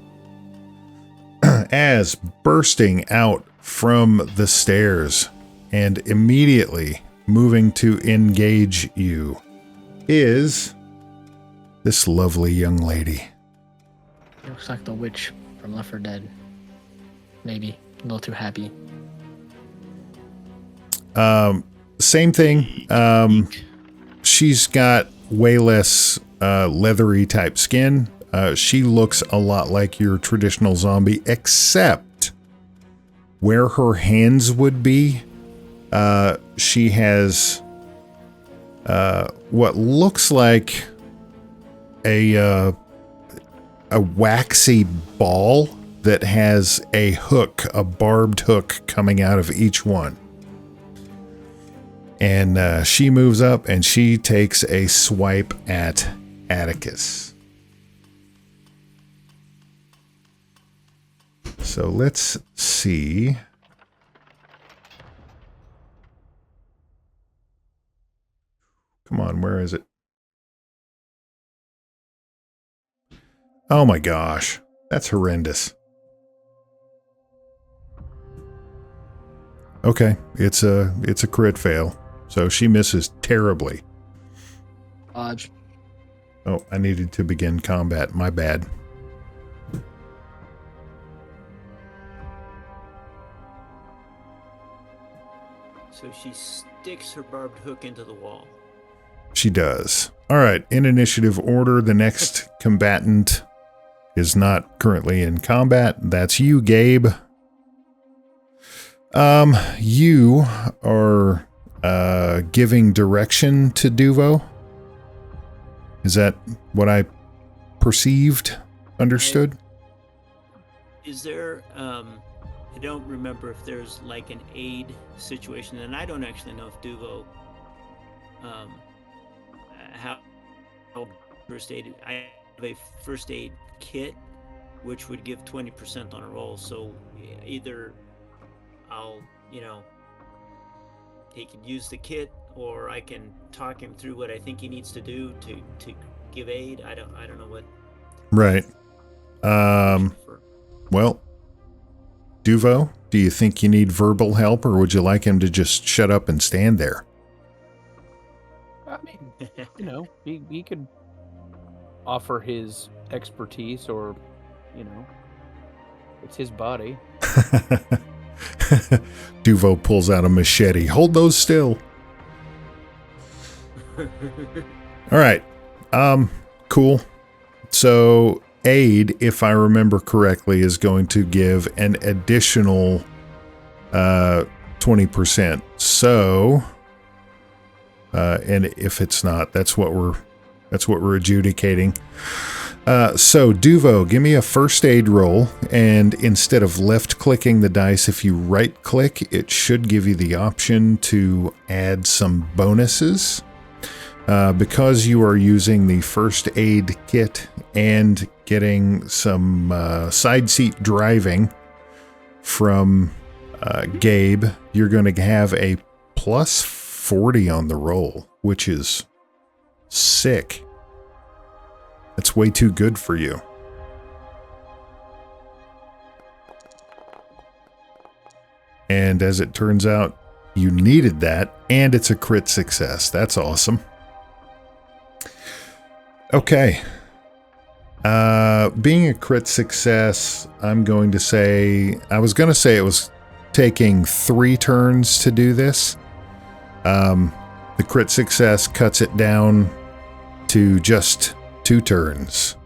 As bursting out from the stairs and immediately moving to engage you is this lovely young lady. Looks like the witch from Left 4 Dead. Maybe. A little too happy. Same thing. She's got way less leathery type skin. She looks a lot like your traditional zombie, except where her hands would be, she has what looks like a waxy ball that has a hook, a barbed hook coming out of each one. And she moves up and she takes a swipe at Atticus. So let's see. Come on, where is it? Oh my gosh, that's horrendous. Okay, it's a crit fail. So she misses terribly. Dodge. Oh, I needed to begin combat. My bad. So she sticks her barbed hook into the wall. She does. All right, in initiative order, the next combatant is not currently in combat. That's you, Gabe. You are giving direction to Duvo. Is that what I perceived? Understood? Is there, I don't remember if there's like an aid situation, and I don't actually know if Duvo, how first aid, I have a first aid kit, which would give 20% on a roll, so either I'll, he can use the kit, or I can talk him through what I think he needs to do to give aid. I don't know what. Right. Well, Duvo, do you think you need verbal help, or would you like him to just shut up and stand there? I mean, he could offer his expertise, or, it's his body. Duvo pulls out a machete. Hold those still. All right. Cool. So aid, if I remember correctly, is going to give an additional 20%. So and if it's not, that's what we're adjudicating. So Duvo, give me a first aid roll, and instead of left clicking the dice, if you right click, it should give you the option to add some bonuses. Because you are using the first aid kit and getting some side seat driving from Gabe, you're going to have a plus 40 on the roll, which is sick. That's way too good for you. And as it turns out, you needed that, and it's a crit success. That's awesome. Okay. Being a crit success, I'm going to say... I was going to say it was taking 3 turns to do this. The crit success cuts it down to just 2 turns.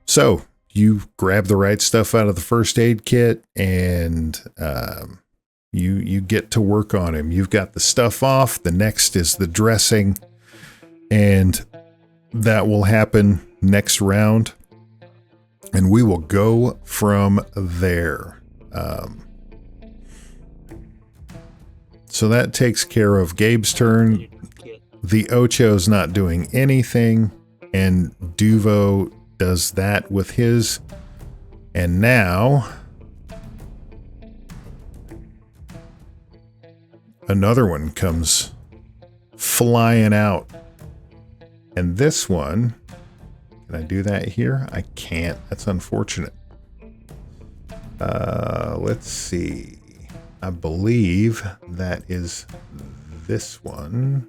So, you grab the right stuff out of the first aid kit, and you get to work on him. You've got the stuff off. The next is the dressing, and that will happen next round, and we will go from there. So that takes care of Gabe's turn. The Ocho's not doing anything, and Duvo does that with his. And now another one comes flying out. And this one Can I do that here? I can't. That's unfortunate. Let's see. I believe that is this one.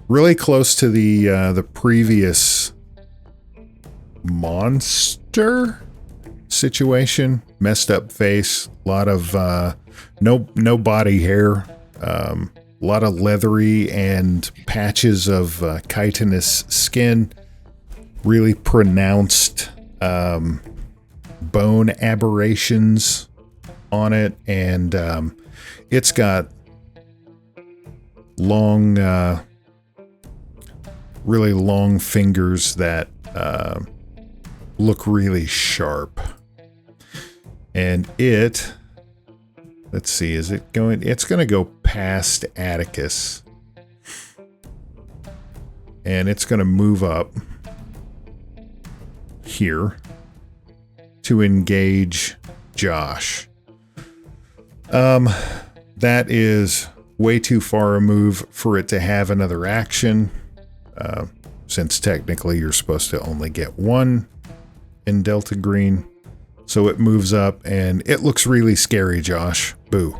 Really close to the previous monster situation. Messed up face, a lot of no body hair, a lot of leathery and patches of chitinous skin. Really pronounced bone aberrations on it, and it's got long, really long fingers that look really sharp. And it, let's see, is it going? It's going to go past Atticus, and it's going to move up here to engage Josh. That is way too far a move for it to have another action, since technically you're supposed to only get one in Delta Green. So it moves up, and it looks really scary, Josh. Boo.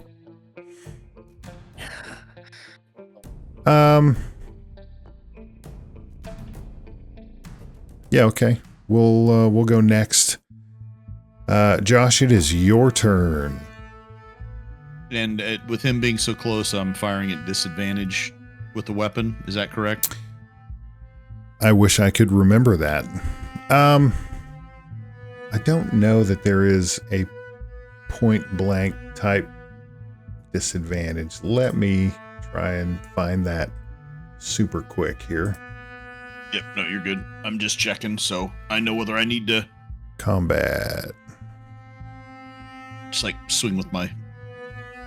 Yeah, okay. We'll go next. Josh, it is your turn. And with him being so close, I'm firing at disadvantage with the weapon. Is that correct? I wish I could remember that. I don't know that there is a point blank type disadvantage. Let me try and find that super quick here. Yep, no, you're good. I'm just checking, so I know whether I need to Combat. just like swing with my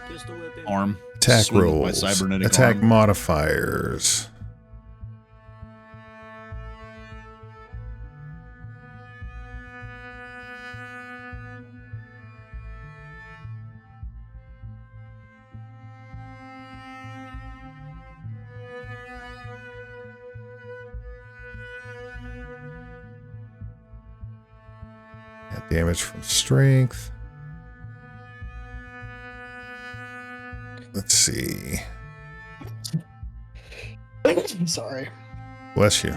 Pistol whipping. arm. Attack swing with my rolls. cybernetic Attack arm. modifiers. Got damage from strength. Let's see. Sorry. Bless you.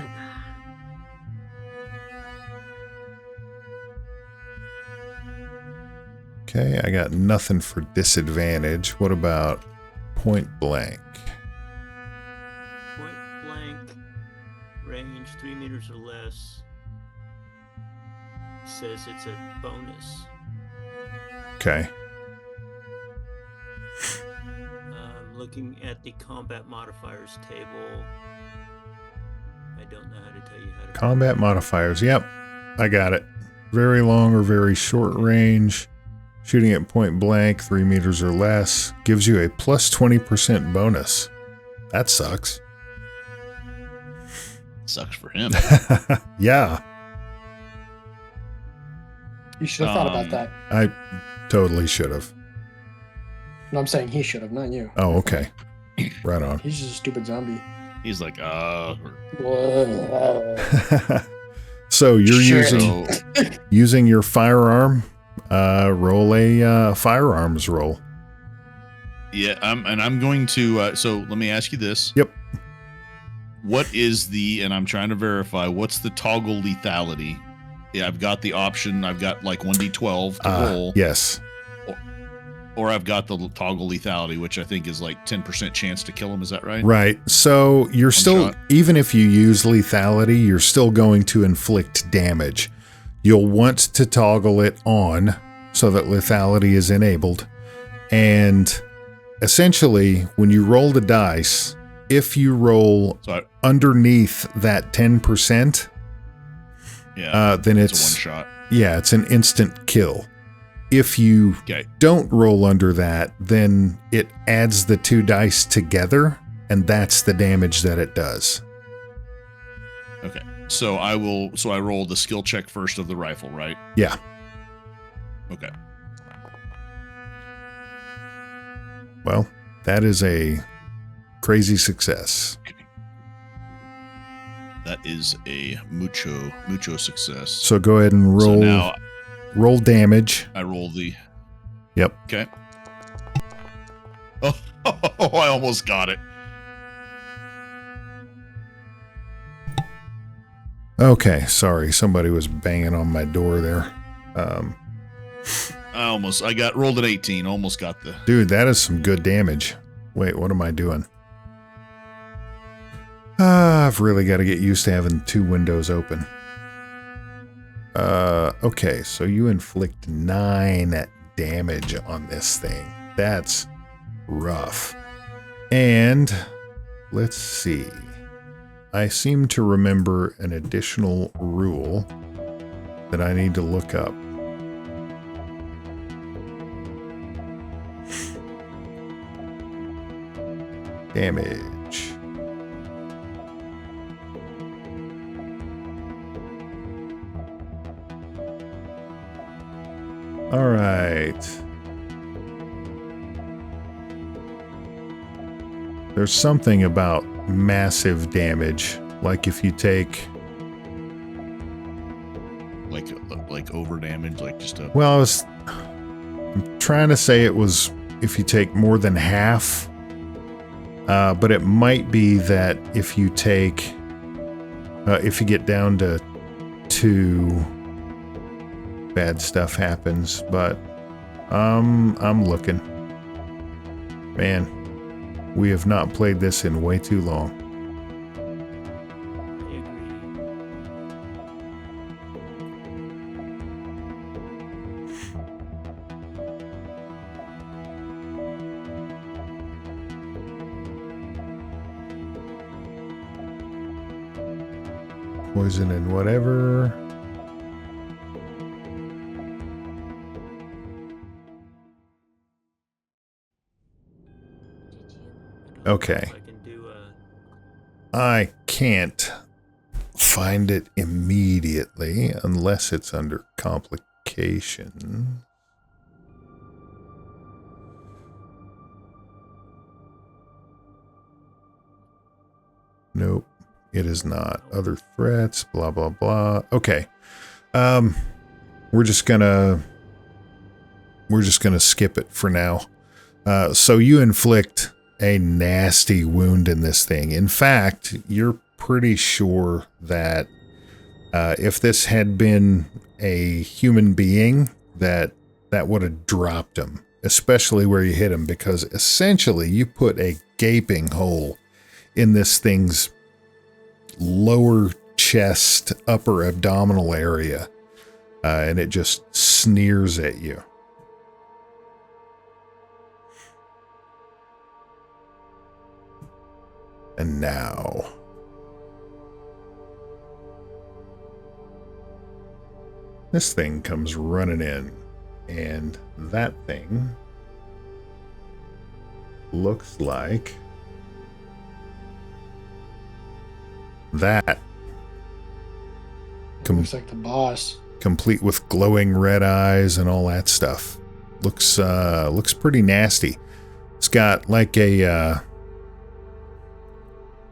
Okay, I got nothing for disadvantage. What about point blank? Point blank. Range 3 meters or less. Says it's a bonus. Okay. Looking at the combat modifiers table. I don't know how to tell you how to. Combat modifiers. Yep, I got it. Very long or very short range. Shooting at point blank, 3 meters or less. Gives you a plus 20% bonus. That sucks. Sucks for him. Yeah, You should have thought about that. I totally should have. No, I'm saying he should have, not you. Oh, okay. Right on. He's just a stupid zombie. He's like, Whoa. So you're Shit. using your firearm. Roll a firearms roll. yeah, I'm going to, so let me ask you this. Yep. What is and I'm trying to verify, what's the toggle lethality? Yeah, I've got the option. I've got like 1d12 to roll. Yes. Or I've got the toggle lethality, which I think is like 10% chance to kill him. Is that right? Right. So you're still, shot. even if you use lethality, you're still going to inflict damage. You'll want to toggle it on so that lethality is enabled. And essentially, when you roll the dice, if you roll underneath that 10%, then it's it's a one shot. Yeah, it's an instant kill. If you don't roll under that, then it adds the two dice together, and that's the damage that it does. Okay. So I roll the skill check first of the rifle, right? Yeah. Okay. Well, that is a crazy success. That is a mucho success. So go ahead and roll. So now roll damage. I roll the. Yep. Okay. Oh, I almost got it. Okay, sorry. Somebody was banging on my door there. I got rolled an 18. Almost got the. Dude, that is some good damage. Wait, what am I doing? I've really got to get used to having 2 windows open. Okay, so you inflict 9 damage on this thing. That's rough. And let's see. I seem to remember an additional rule that I need to look up. Damage. All right. There's something about massive damage, like if you take like over damage, like just a. well, I'm trying to say it was if you take more than half, but it might be that if you take if you get down to 2, bad stuff happens. But I'm looking, man. We have not played this in way too long. Poison and whatever. Okay. I can't find it immediately unless it's under complication. Nope, it is not. Other threats, blah, blah, blah. Okay. We're just gonna skip it for now. So you inflict a nasty wound in this thing. In fact, you're pretty sure that if this had been a human being, that would have dropped him, especially where you hit him, because essentially you put a gaping hole in this thing's lower chest, upper abdominal area, and it just sneers at you. And now, this thing comes running in, and that thing looks like that. Looks like the boss. Complete with glowing red eyes and all that stuff. Looks pretty nasty. It's got like a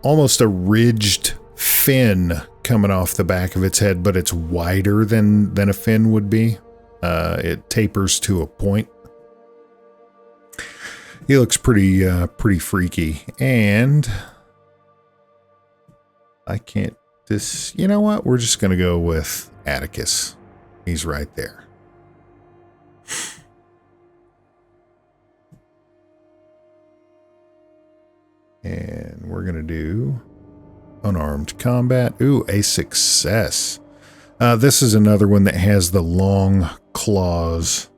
almost a ridged fin coming off the back of its head, but it's wider than a fin would be. It tapers to a point. He looks pretty freaky, and I can't. You know what? We're just gonna go with Atticus. He's right there. And we're going to do unarmed combat. Ooh, a success. This is another one that has the long claws.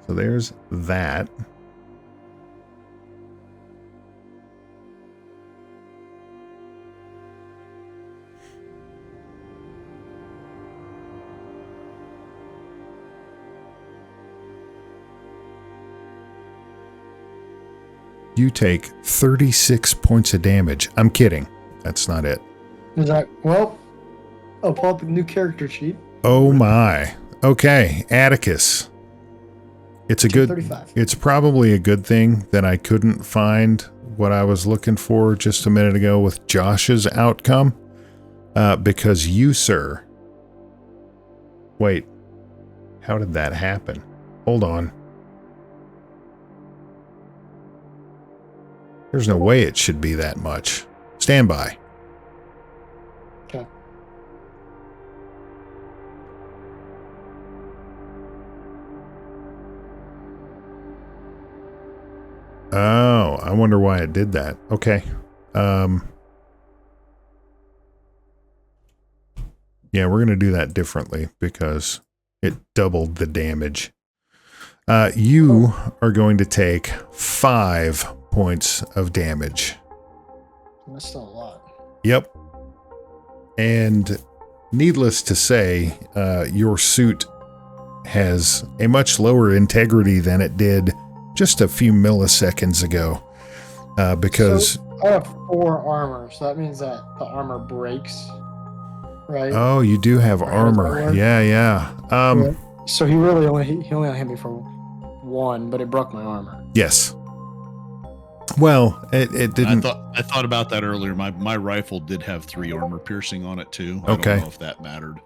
So there's that. You take 36 points of damage. I'm kidding. That's not it. Is that, well, I'll pull up a new character sheet. Oh my. Okay, Atticus. It's a good. 235. It's probably a good thing that I couldn't find what I was looking for just a minute ago with Josh's outcome, because you, sir. Wait, how did that happen? Hold on. There's no way it should be that much. Stand by. Okay. Oh, I wonder why it did that. Okay. Yeah, we're going to do that differently because it doubled the damage. You are going to take 5 points of damage. That's still a lot. Yep. And needless to say, your suit has a much lower integrity than it did just a few milliseconds ago. Because... So I have 4 armor, so that means that the armor breaks, right? Oh, you do have Or how does that armor. work? Yeah. Yeah. So he only hit me for 1, but it broke my armor. Yes. Well, it didn't... I thought about that earlier. My rifle did have 3 armor piercing on it too. Okay. I don't know if that mattered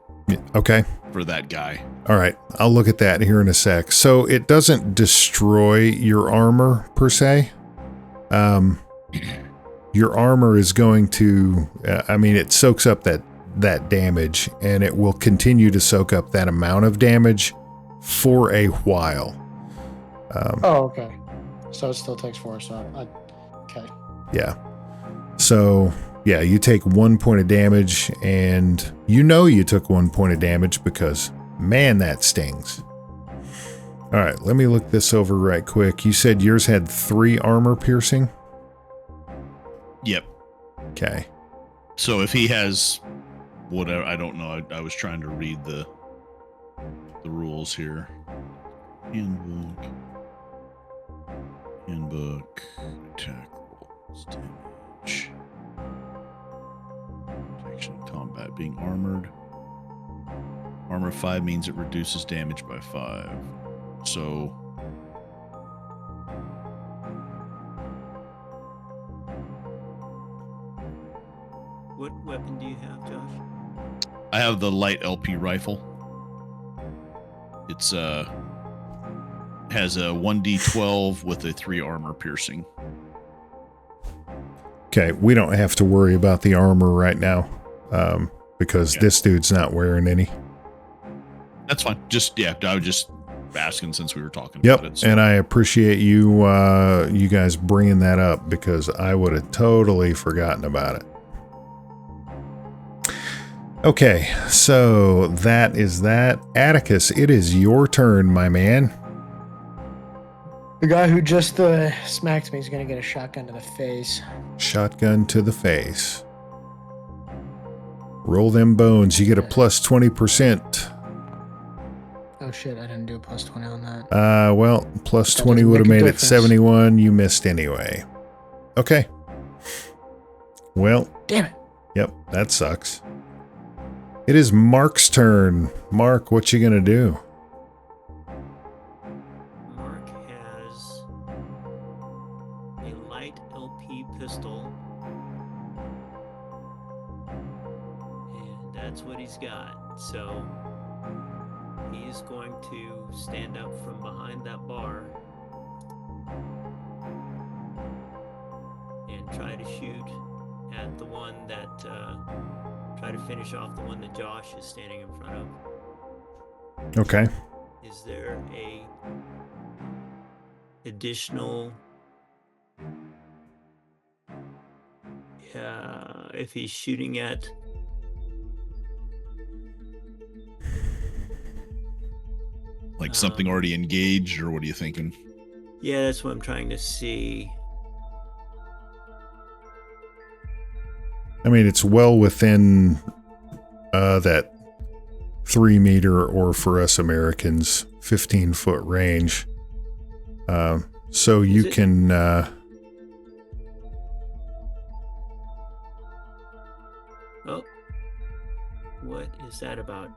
Okay. for that guy. All right. I'll look at that here in a sec. So it doesn't destroy your armor per se. Your armor is going to... it soaks up that damage, and it will continue to soak up that amount of damage for a while. Oh, okay. So it still takes 4, okay. Yeah. So, yeah, you take 1 point of damage, and you took 1 point of damage because, man, that stings. All right, let me look this over right quick. You said yours had 3 armor piercing? Yep. Okay. So if he has whatever, I don't know. I was trying to read the rules here. Handbook, attack rolls, damage, protection, combat, being armored. Armor 5 means it reduces damage by 5. So What weapon do you have, Josh? I have the light LP rifle. It's has a 1d12 with a 3 armor piercing. Okay, we don't have to worry about the armor right now, because this dude's not wearing any. That's fine. I was just asking since we were talking Yep, about it. So. and I appreciate you guys bringing that up because I would have totally forgotten about it. Okay, so that is that. Atticus, it is your turn, my man. The guy who just smacked me is going to get a shotgun to the face. Shotgun to the face. Roll them bones. You get a plus 20%. Oh shit, I didn't do a plus 20 on that. Well, plus That 20 doesn't would have make a made it difference. 71. You missed anyway. Okay. Well, Damn it. yep, that sucks. It is Mark's turn. Mark, what you gonna do? Mark has a light LP pistol. And that's what he's got. So he's going to stand up from behind that bar and try to shoot at the one that try to finish off the one that Josh is standing in front of. Okay. Is there a additional if he's shooting at Like something already engaged, or what are you thinking? yeah, that's what I'm trying to see. I mean, it's well within that 3 meter, or for us Americans, 15-foot range. So you can... Oh, what is that about?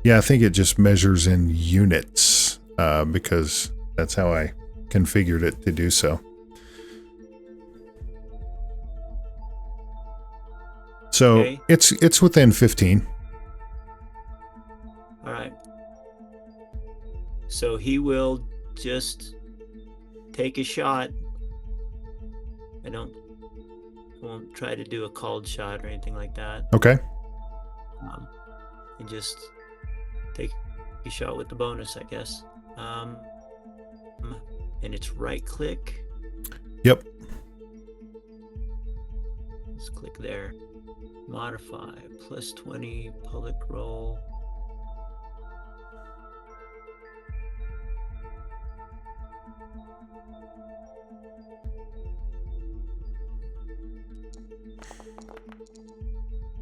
Yeah, I think it just measures in units because that's how I configured it to do so. So Okay. it's within 15. All right. So he will just take a shot. I won't try to do a called shot or anything like that. Okay. And just take a shot with the bonus, I guess. And it's right click. Yep. Let's click there. Modify plus 20 public roll.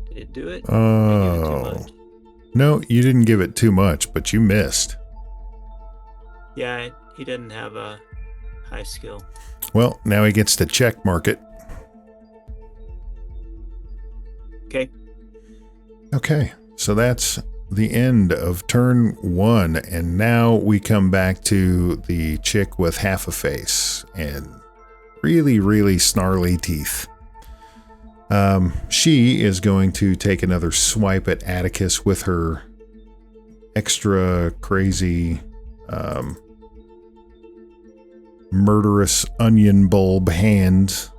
Did it do it? Did I give it too much? No, you didn't give it too much, but you missed. Yeah, he doesn't have a high skill. Well, now he gets to check mark it. Okay. Okay, so that's the end of turn 1, and now we come back to the chick with half a face and really, really snarly teeth. She is going to take another swipe at Atticus with her extra crazy, murderous onion bulb hand.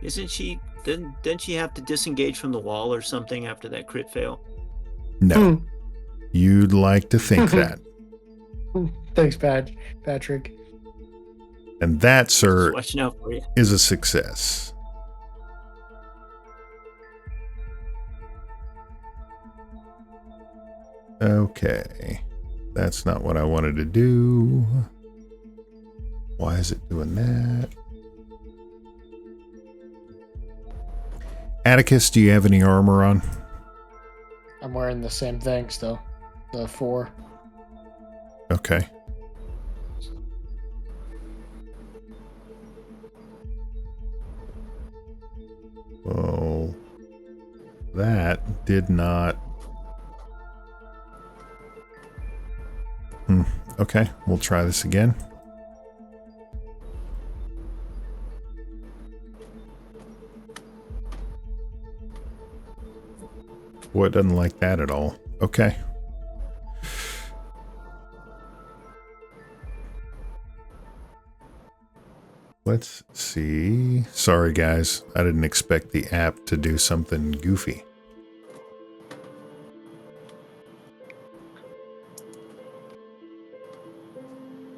Isn't she? Didn't she have to disengage from the wall or something after that crit fail? No, you'd like to think that. Thanks, Patrick. And that, sir, Just watching out for you. is a success. Okay, that's not what I wanted to do. Why is it doing that? Atticus, do you have any armor on? I'm wearing the same thing still. The 4. Okay. Well, that did not... Okay, we'll try this again. Boy, it doesn't like that at all. Okay. Let's see. Sorry, guys. I didn't expect the app to do something goofy.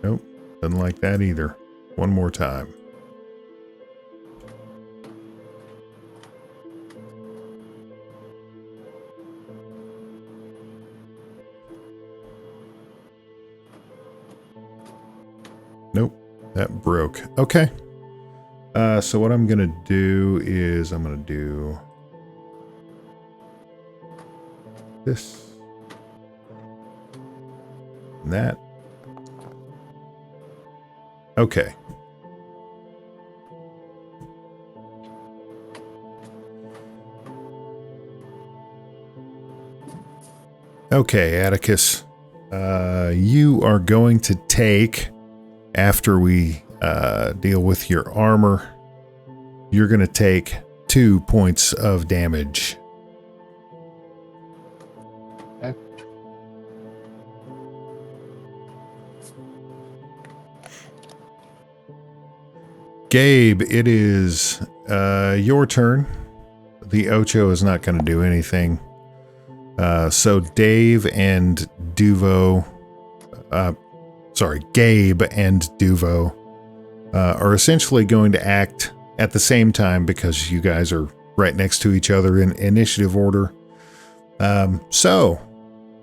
Nope. Doesn't like that either. One more time. Nope. That broke. Okay. So what I'm going to do is I'm going to do this. And that. Okay. Okay, Atticus. You are going to take, after we deal with your armor, you're going to take 2 points of damage. Okay. Gabe, it is your turn. The Ocho is not going to do anything. So Dave and Duvo, Gabe and Duvo are essentially going to act at the same time because you guys are right next to each other in initiative order. So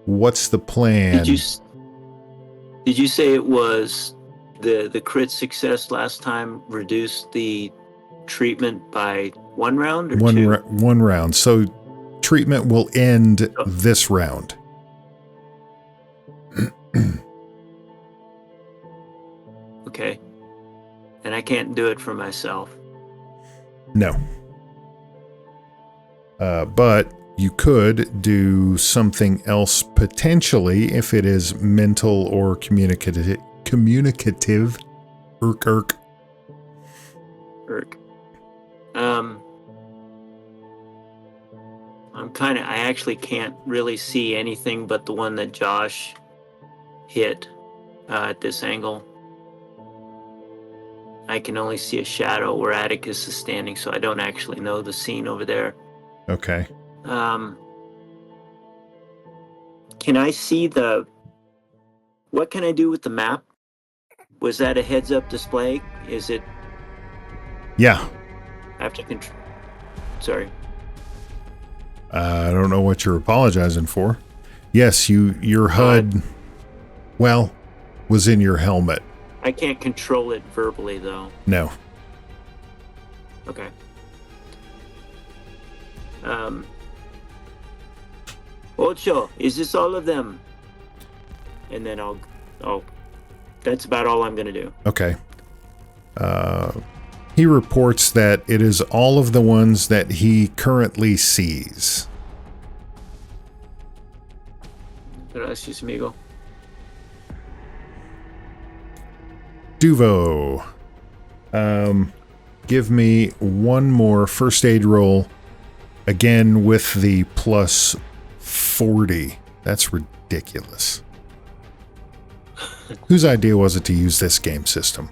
what's the plan? Did you say it was the crit success last time reduced the treatment by 1 round or 2? One round. So treatment will end this round. Okay. And I can't do it for myself. No. But You could do something else potentially if it is mental or communicative. Irk. I actually can't really see anything but the one that Josh hit at this angle. I can only see a shadow where Atticus is standing, so I don't actually know the scene over there. Okay. Can I see what can I do with the map? Was that a heads-up display? Is it? Yeah. I have to control. Sorry. I don't know what you're apologizing for. Yes, your HUD, was in your helmet. I can't control it verbally, though. No. Okay. Ocho, is this all of them? And then I'll that's about all I'm gonna do. Okay. He reports that it is all of the ones that he currently sees. Gracias, amigo. Duvo. Give me one more first aid roll. Again with the plus 40. That's ridiculous. Whose idea was it to use this game system?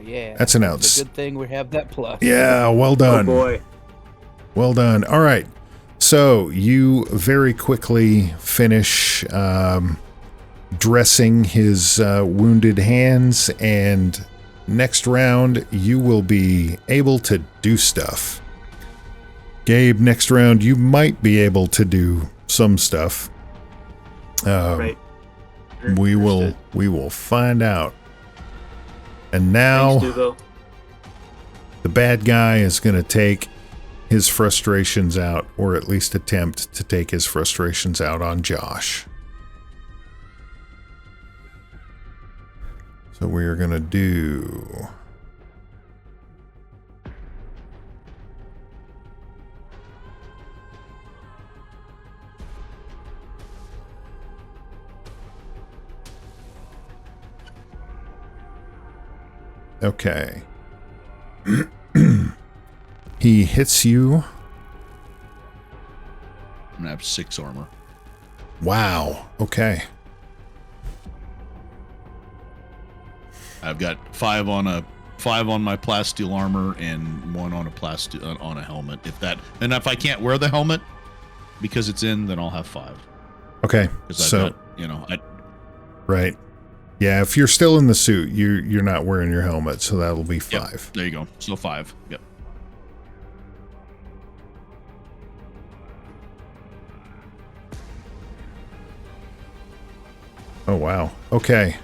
Yeah. That's an It's a good thing we have that plus. Yeah, well done. Oh boy. Well done. All right. So you very quickly finish dressing his wounded hands, and next round you will be able to do stuff. Gabe, next round you might be able to do some stuff. Right. We will find out. And now Thanks, Duvo. the bad guy is going to take his frustrations out, or at least attempt to take his frustrations out on Josh. So we are going to do... Okay. He hits you. I'm gonna have 6 armor. Wow. Okay. I've got 5 on my plasteel armor and 1 on a helmet. If I can't wear the helmet because it's in, then I'll have 5. Okay. So right. Yeah, if you're still in the suit, you're not wearing your helmet, so that'll be 5. Yep, there you go. So 5. Yep. Oh wow. Okay.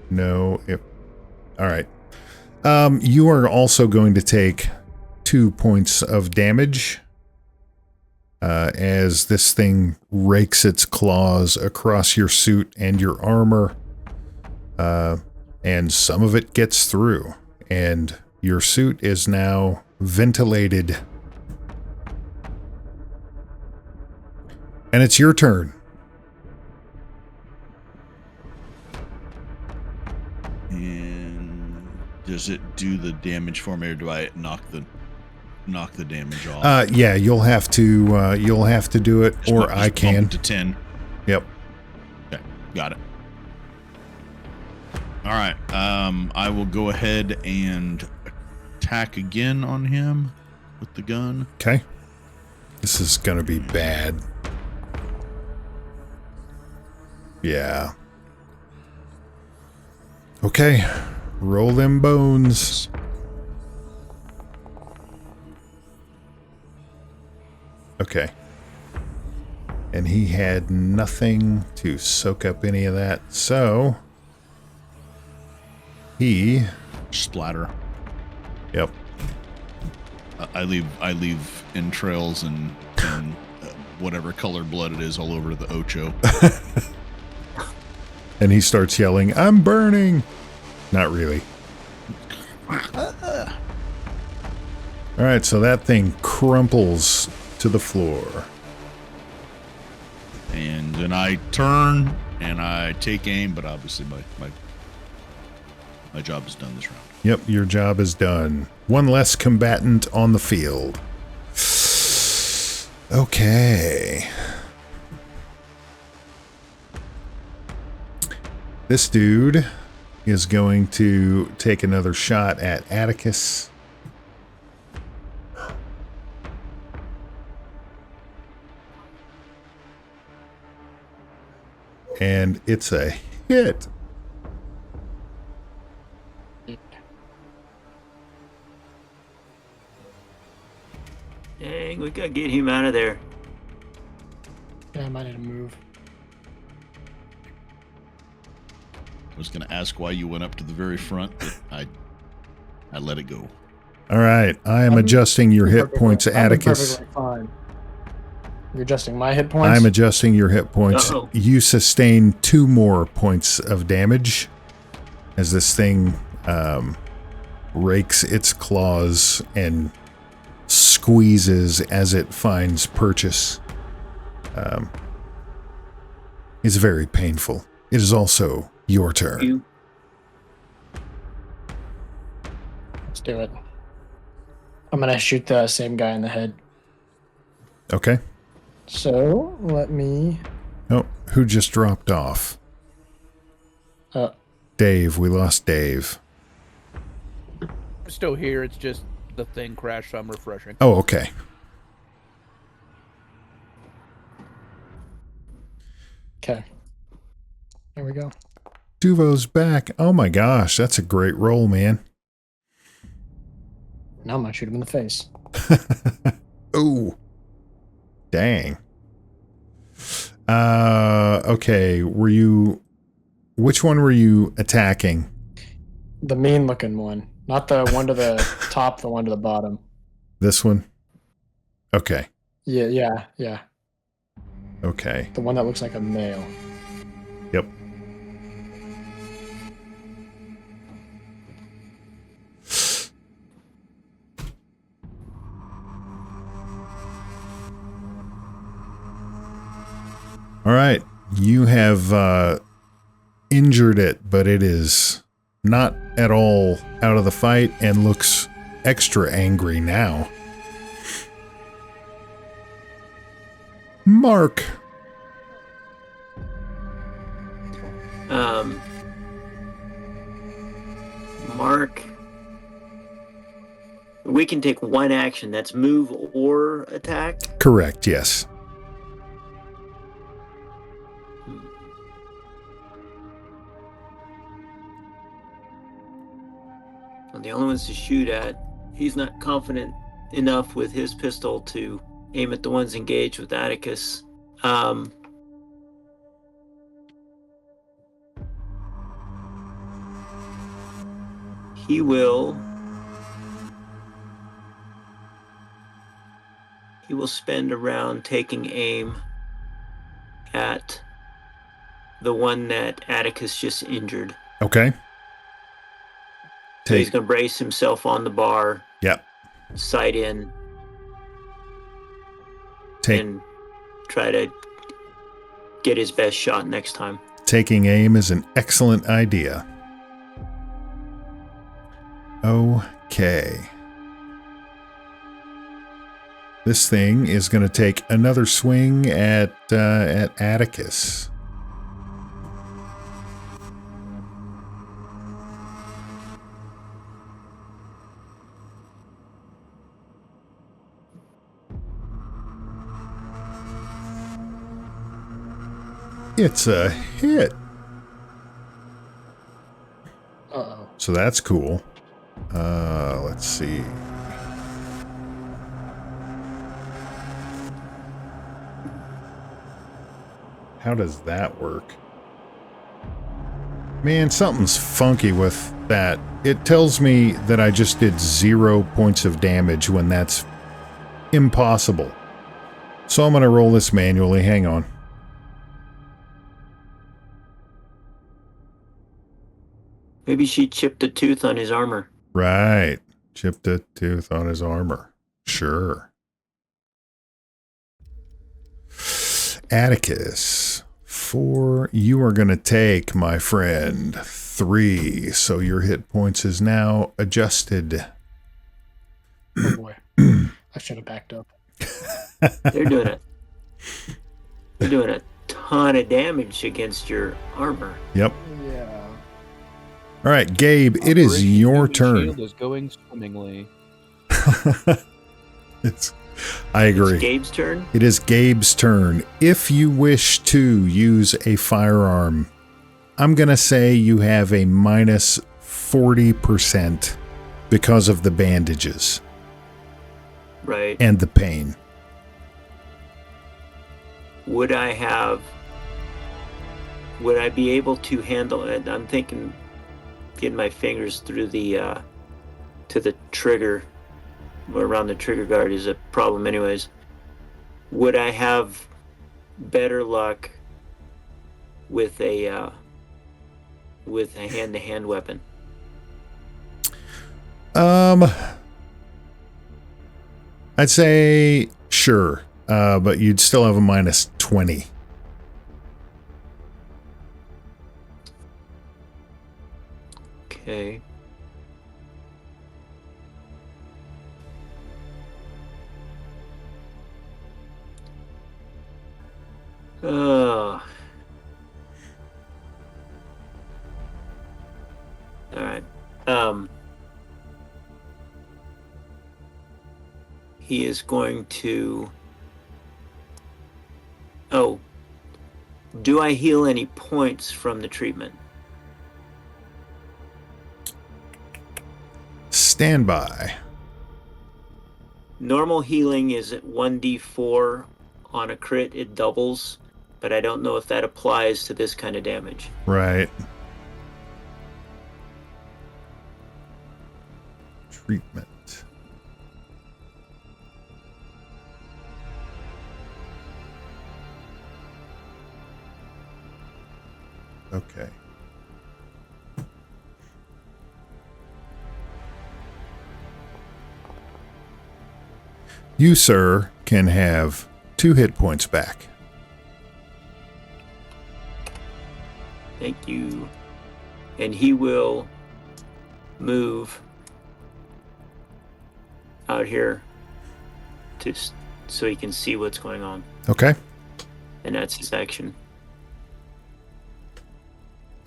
No. All right. You are also going to take 2 points of damage as this thing rakes its claws across your suit and your armor, and some of it gets through, and your suit is now ventilated. And it's your turn. And does it do the damage for me, or do I knock the damage off? Yeah, you'll have to do it, Just or bump I can. it to 10. Yep. Okay, got it. All right. I will go ahead and attack again on him with the gun. Okay. This is gonna be bad. Yeah. Okay. Roll them bones. Okay. And he had nothing to soak up any of that, so he... Splatter. Yep. I leave entrails and whatever color blood it is all over the Ocho. And he starts yelling, "I'm burning!" Not really. All right, so that thing crumples to the floor. And then I turn and I take aim, but obviously my job is done this round. Yep, your job is done. One less combatant on the field. Okay. This dude is going to take another shot at Atticus. And it's a hit. Dang, we gotta get him out of there. Yeah, I might need to move. I was going to ask why you went up to the very front, but I let it go. All right, I am adjusting your hit points, Atticus. Perfectly fine. You're adjusting my hit points? I'm adjusting your hit points. Uh-oh. You sustain 2 more points of damage as this thing rakes its claws and squeezes as it finds purchase. It's very painful. It is also your turn. Let's do it. I'm going to shoot the same guy in the head. Okay. So, let me... Oh, who just dropped off? Dave. We lost Dave. I'm still here. It's just the thing crashed, so I'm refreshing. Oh, okay. Okay. There we go. Duvo's back. Oh my gosh, that's a great roll, man. Now I'm going to shoot him in the face. Oh. Dang. Okay, which one were you attacking? The mean looking one. Not the one to the top, the one to the bottom. This one? Okay. Yeah. Okay. The one that looks like a male. Yep. All right. You have injured it, but it is not at all out of the fight and looks extra angry now. Mark. Mark. We can take one action. That's move or attack. Correct, yes. Well, the only ones to shoot at, he's not confident enough with his pistol to aim at the ones engaged with Atticus. He will spend a round taking aim at the one that Atticus just injured. Okay. So he's going to brace himself on the bar. Yep. Sight in. And try to get his best shot next time. Taking aim is an excellent idea. Okay. This thing is going to take another swing at Atticus. It's a hit. Uh-oh. So that's cool. Let's see. How does that work? Man, something's funky with that. It tells me that I just did 0 points of damage when that's impossible. So I'm going to roll this manually. Hang on. Maybe she chipped a tooth on his armor. Right. Chipped a tooth on his armor. Sure. Atticus, 4. You are going to take, my friend, 3. So your hit points is now adjusted. Oh boy. I should have backed up. They're doing it. They're doing a ton of damage against your armor. Yep. Yeah. All right, Gabe, it is Operation your Human turn. Shield is going swimmingly. I agree. It's Gabe's turn. It is Gabe's turn. If you wish to use a firearm, I'm going to say you have a minus 40% because of the bandages Right. and the pain. Would I be able to handle it? I'm thinking getting my fingers through the to the trigger, or around the trigger guard is a problem anyways. Would I have better luck with a hand-to-hand weapon? I'd say sure, but you'd still have a minus 20. Okay. All right. He is going to. Oh. Do I heal any points from the treatment? Stand by. Normal healing is at 1d4. On a crit, it doubles, but I don't know if that applies to this kind of damage. Right. Treatment. Okay. You, sir, can have 2 hit points back. Thank you. And he will move out here so he can see what's going on. Okay. And that's his action.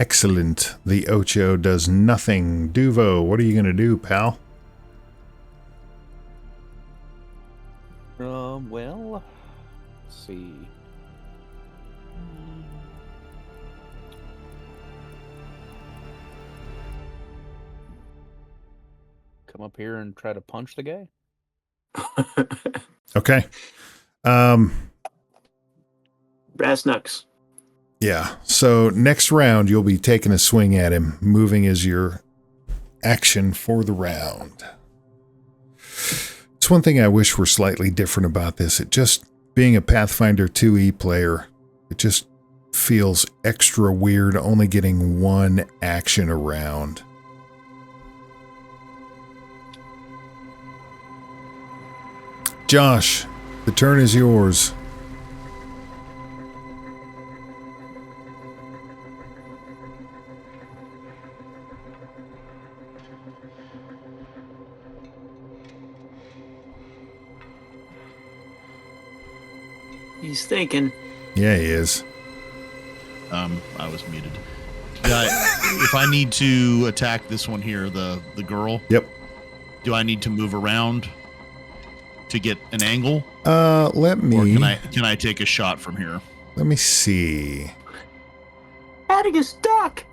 Excellent. The Ocho does nothing. Duvo, what are you going to do, pal? Well, let's see. Come up here and try to punch the guy? Okay. Brass knucks. Yeah. So next round, you'll be taking a swing at him. Moving is your action for the round. It's one thing I wish were slightly different about this. It just, being a Pathfinder 2e player, it just feels extra weird only getting one action around. Josh, the turn is yours. He's thinking. Yeah, he is. I was muted. If I need to attack this one here, the girl. Yep. Do I need to move around to get an angle? Let me. Or can I take a shot from here? Let me see. Atticus, duck!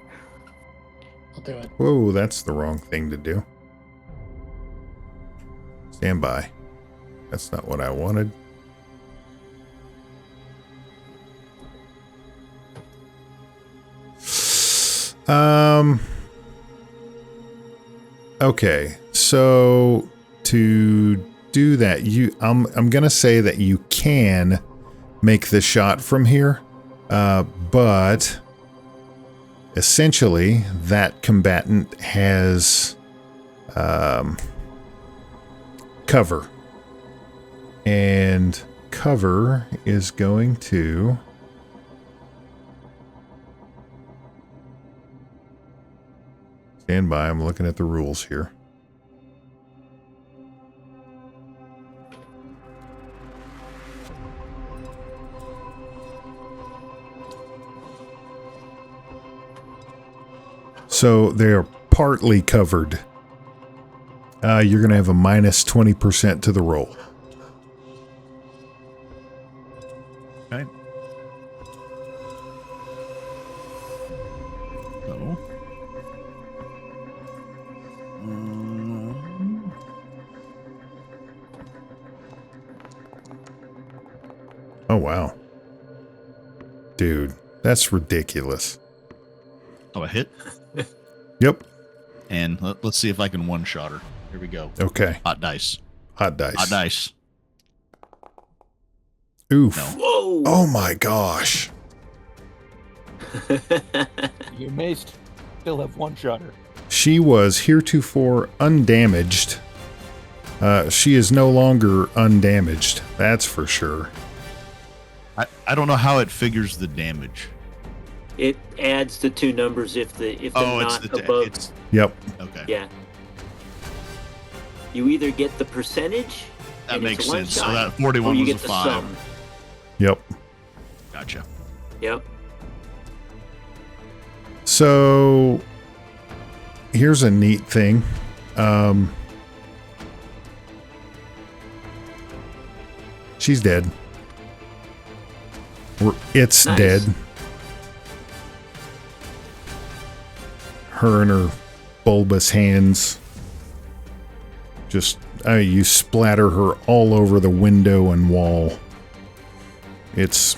I'll do it. Whoa, that's the wrong thing to do. Stand by. That's not what I wanted. Okay, so to do that, I'm gonna say that you can make the shot from here, but essentially that combatant has cover. And cover is going to... Stand by, I'm looking at the rules here. So they are partly covered. You're going to have a minus 20% to the roll. Okay. So. Oh, wow. Dude, that's ridiculous. Oh, a hit? Yep. And let's see if I can one-shot her. Here we go. Okay. Hot dice. Hot dice. Hot dice. Oof. No. Whoa! Oh my gosh. You may still have one shotter. She was heretofore undamaged. She is no longer undamaged. That's for sure. I don't know how it figures the damage. It adds the two numbers if they're not above. Yep. Okay. Yeah. You either get the percentage. That and makes it's a sense. So one-shot, that 41 or you was get a the 5. sum. Yep. Gotcha. Yep. So here's a neat thing. She's dead. It's Nice. dead. Her and her bulbous hands. Just, you splatter her all over the window and wall. It's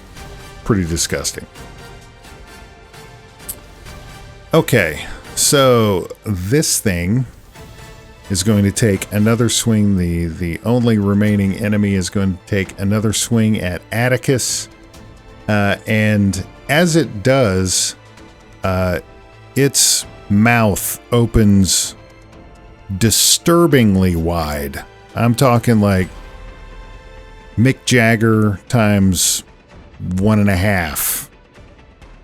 pretty disgusting. Okay, so this thing is going to take another swing. The only remaining enemy is going to take another swing at Atticus. And as it does, its mouth opens disturbingly wide. I'm talking like Mick Jagger times 1.5.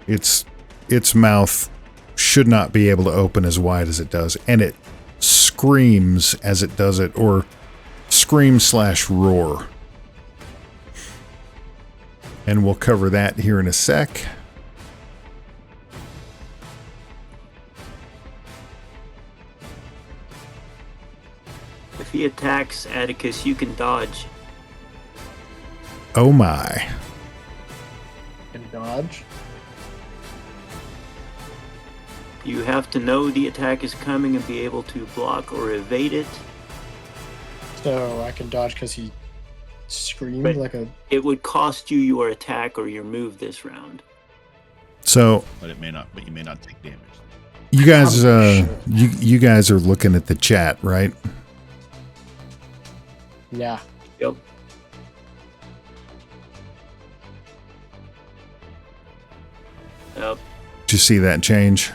Its mouth should not be able to open as wide as it does, and it screams as it does it, or scream/roar. And we'll cover that here in a sec. If he attacks Atticus, you can dodge. Oh my. Can dodge. You have to know the attack is coming and be able to block or evade it. So I can dodge because he screamed But like a... it would cost you your attack or your move this round. So But you may not take damage. you guys, Sure. you guys are looking at the chat, right? Yeah. Yep. Yep. Did you see that change?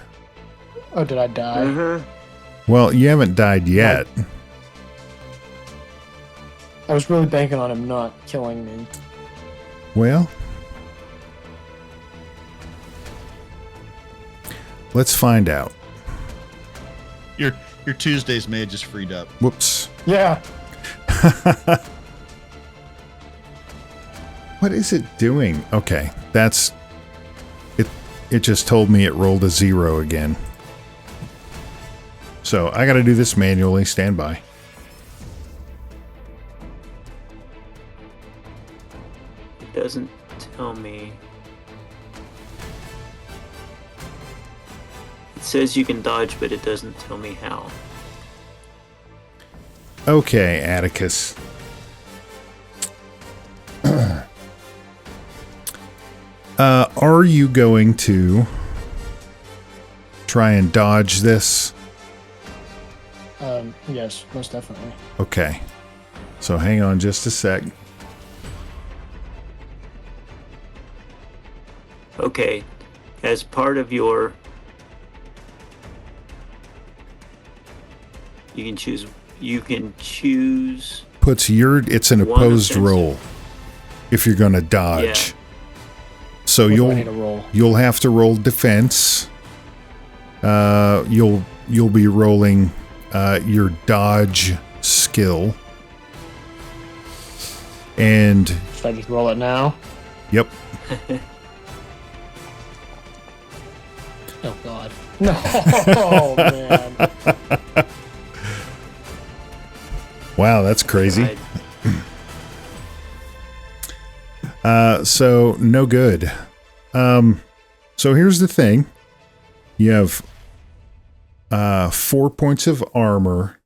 Oh, did I die? Uh-huh. Well, you haven't died yet. I was really banking on him not killing me. Well, let's find out. Your Tuesdays may have just freed up. Whoops. Yeah. What is it doing? Okay, that's it. It just told me it rolled a 0 again. So I got to do this manually. Stand by. It doesn't tell me. It says you can dodge, but it doesn't tell me how. Okay, Atticus. Are you going to try and dodge this? Yes, most definitely. Okay. So hang on just a sec. Okay. As part of your... You can choose puts it's an One opposed offensive. roll if you're going to dodge. Yeah. So What do I need to roll? you'll have to roll defense. You'll be rolling your dodge skill. And Should I just roll it now? yep. Oh God. No, oh, man. Wow, that's crazy. Right. So no good. So here's the thing. You have 4 points of armor,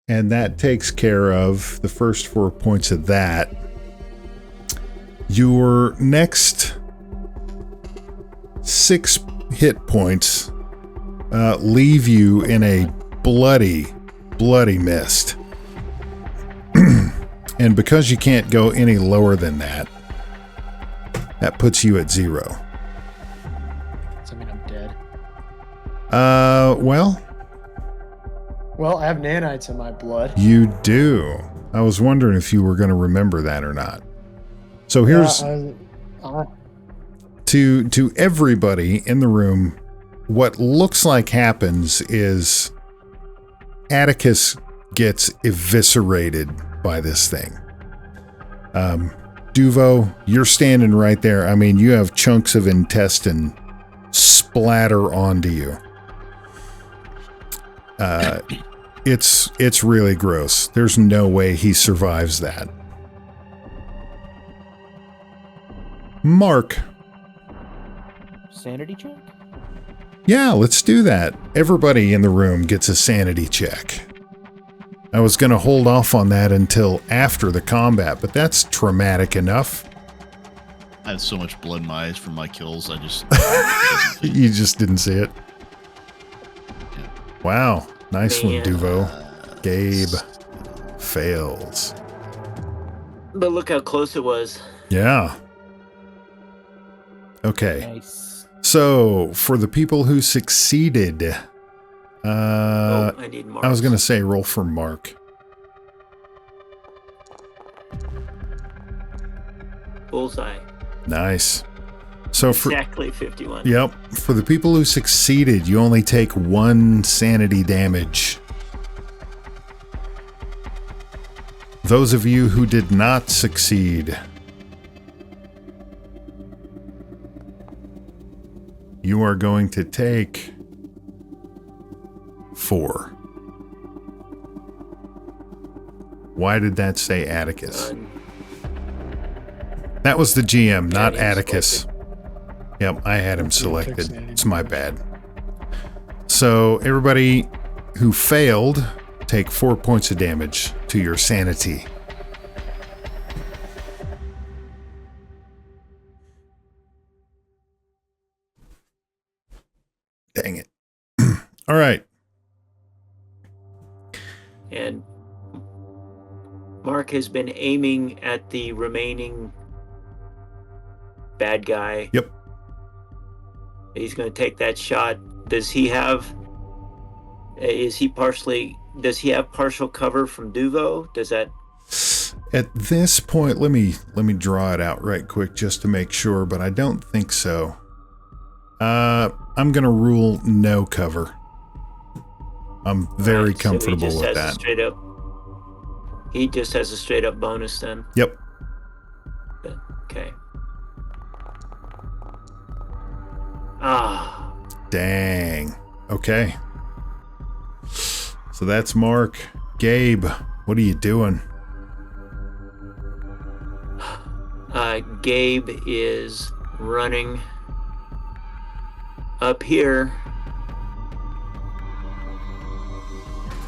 and that takes care of the first 4 points of that. Your next 6 hit points leave you in a bloody mist. And because you can't go any lower than that, that puts you at 0. Does that mean I'm dead? Well, Well, I have nanites in my blood. you do. I was wondering if you were going to remember that or not. So here's to everybody in the room, what looks like happens is Atticus gets eviscerated by this thing. Duvo, you're standing right there. I mean, you have chunks of intestine splatter onto you. It's really gross. There's no way he survives that. Mark. Sanity check? Yeah, let's do that. Everybody in the room gets a sanity check. I was going to hold off on that until after the combat, but that's traumatic enough. I had so much blood in my eyes from my kills. I just You just didn't see it. Yeah. Wow. Nice one, Man. Duvo. Gabe fails. But look how close it was. Yeah. Okay. Nice. So, for the people who succeeded, I need more. I was going to say roll for Mark. Bullseye. Nice. So for Exactly 51. Yep. For the people who succeeded, you only take 1 sanity damage. Those of you who did not succeed, you are going to take 4. Why did that say Atticus? That was the GM, not Yeah, Atticus. Yep, I had him Yeah, selected. fix sanity. It's my bad. So everybody who failed, take 4 points of damage to your sanity. Dang it. All right. And Mark has been aiming at the remaining bad guy. Yep. He's going to take that shot. Does he have partial cover from Duvo? Does that? At this point, let me draw it out right quick just to make sure, but I don't think so. I'm going to rule no cover. I'm very Alright, so comfortable with has a that. He just has a straight up bonus then. Yep. Okay. Ah. Dang. Okay. So that's Mark. Gabe, what are you doing? Gabe is running up here.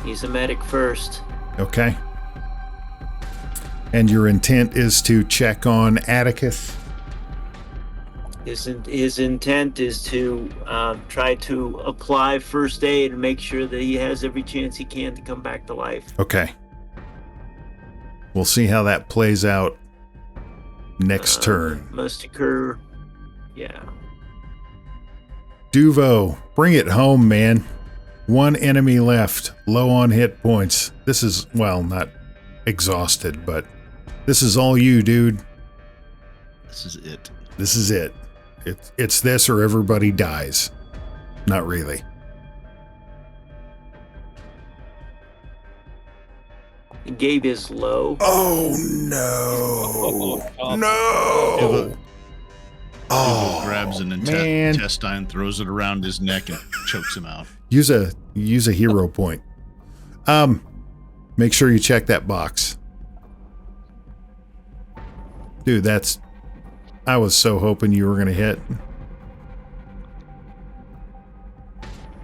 He's a medic first. Okay. And your intent is to check on Atticus? His intent is to try to apply first aid and make sure that he has every chance he can to come back to life. Okay. We'll see how that plays out next turn. Must occur. Yeah. Duvo, bring it home, man. One enemy left, low on hit points. This is, well, not exhausted, but this is all you, dude. This is it. This is it. It's this or everybody dies. Not really. Gabe is low. Oh, no. Oh, No. Ivo Oh, grabs an man. intestine, throws it around his neck, and chokes him out. Use a hero point. Make sure you check that box. Dude, I was so hoping you were going to hit.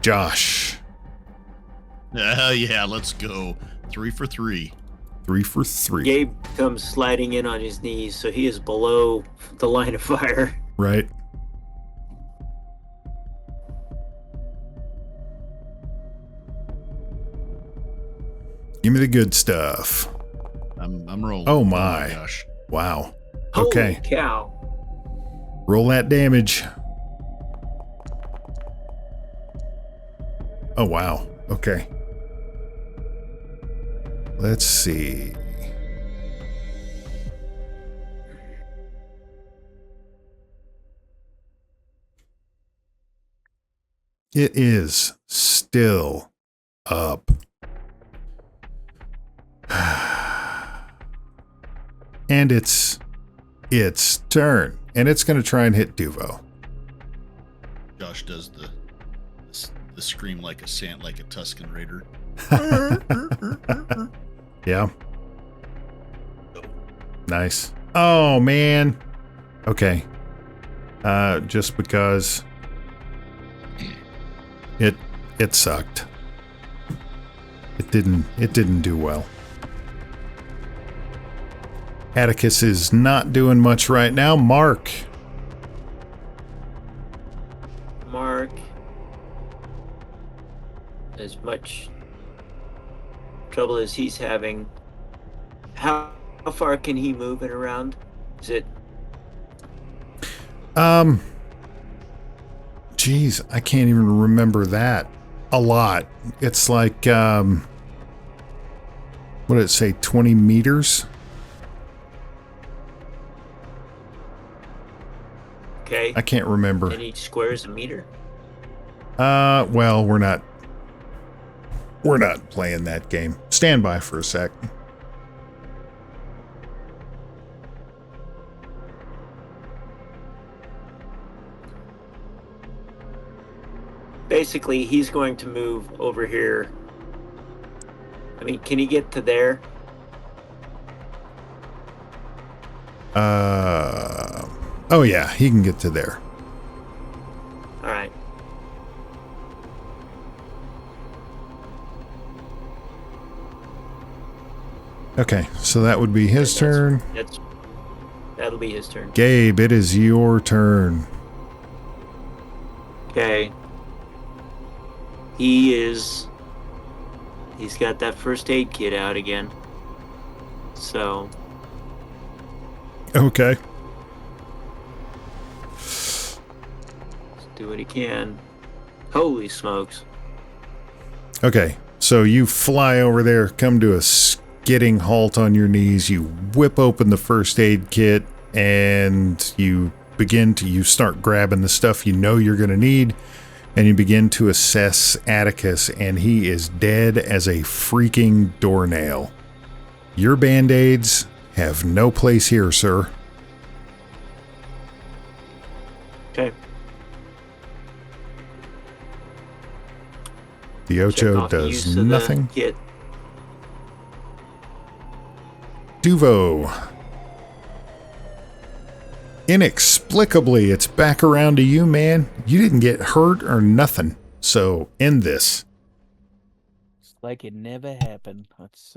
Josh. Yeah, let's go. 3 for 3. 3 for 3. Gabe comes sliding in on his knees, so he is below the line of fire. Right? Give me the good stuff. I'm rolling. Oh my. Gosh. Wow. Okay. Holy cow. Roll that damage. Oh, wow. Okay. Let's see. It is still up. And it's turn. And it's going to try and hit Duvo. Josh does the scream like a Tuscan Raider. Yeah. Nice. Oh, man. Okay. Just because it sucked. It didn't do well. Atticus is not doing much right now. Mark. As much trouble as he's having, how far can he move it around? Is it? Geez, I can't even remember that. A lot. It's like, what did it say? 20 meters? Okay. I can't remember. And each square is a meter? Well, we're not playing that game. Stand by for a sec. Basically, he's going to move over here. I mean, can he get to there? Oh yeah, he can get to there. All right. Okay, so that would be his turn. That'll be his turn. Gabe, it is your turn. Okay. He's got that first aid kit out again. So, Okay. let's do what he can. Holy smokes. Okay, so you fly over there, come to a skidding halt on your knees, you whip open the first aid kit, and you start grabbing the stuff you know you're going to need, and you begin to assess Atticus, and he is dead as a freaking doornail. Your band-aids have no place here, sir. Okay. The Check Ocho off the use does of the nothing. kit. Duvo. Inexplicably, it's back around to you, man. You didn't get hurt or nothing. So, end this. It's like it never happened. That's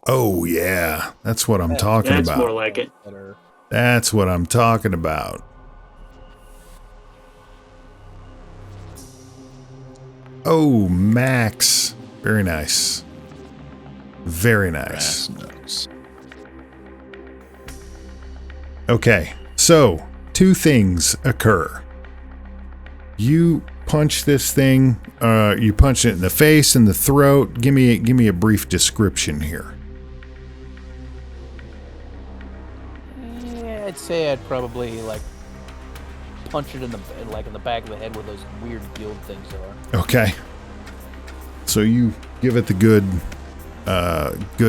Oh, yeah. That's what I'm talking That's about. more like it. better. That's what I'm talking about. Oh, Max. Very nice. Very nice. Brass knucks. Okay, so 2 things occur. You punch this thing? You punch it in the face, in the throat. Give me a brief description here. Yeah, I'd say I'd probably like punch it in the back of the head where those weird guild things are. Okay. So you give it the good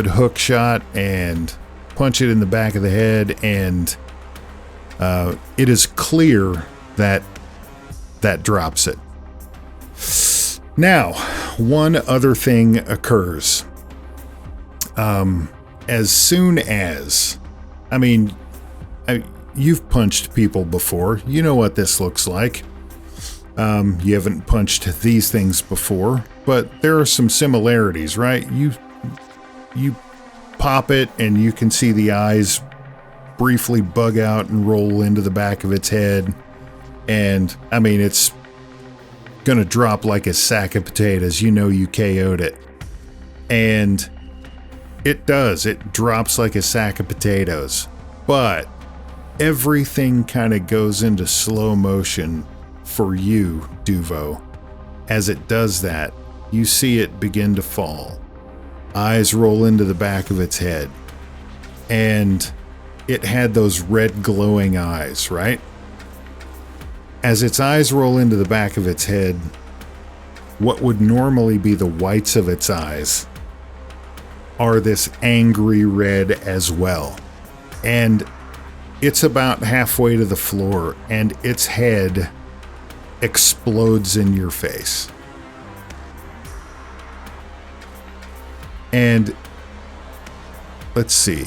hook shot and punch it in the back of the head, and it is clear that drops it. Now, one other thing occurs. As soon as, you've punched people before. You know what this looks like. You haven't punched these things before, but there are some similarities, right? You pop it and you can see the eyes briefly bug out and roll into the back of its head. And, it's gonna drop like a sack of potatoes. You know you KO'd it. And it does. It drops like a sack of potatoes. But everything kind of goes into slow motion for you, Duvo. As it does that, you see it begin to fall. Eyes roll into the back of its head. And it had those red glowing eyes, right? As its eyes roll into the back of its head, what would normally be the whites of its eyes are this angry red as well. And it's about halfway to the floor, and its head explodes in your face. And let's see,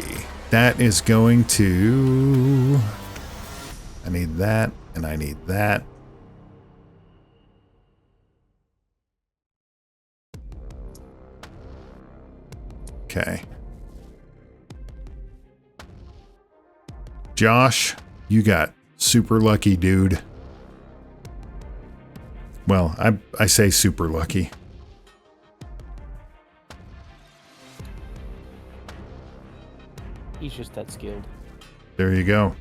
that is going to... I need that, and I need that. Okay. Josh, you got super lucky, dude. Well, I say super lucky. He's just that skilled. There you go.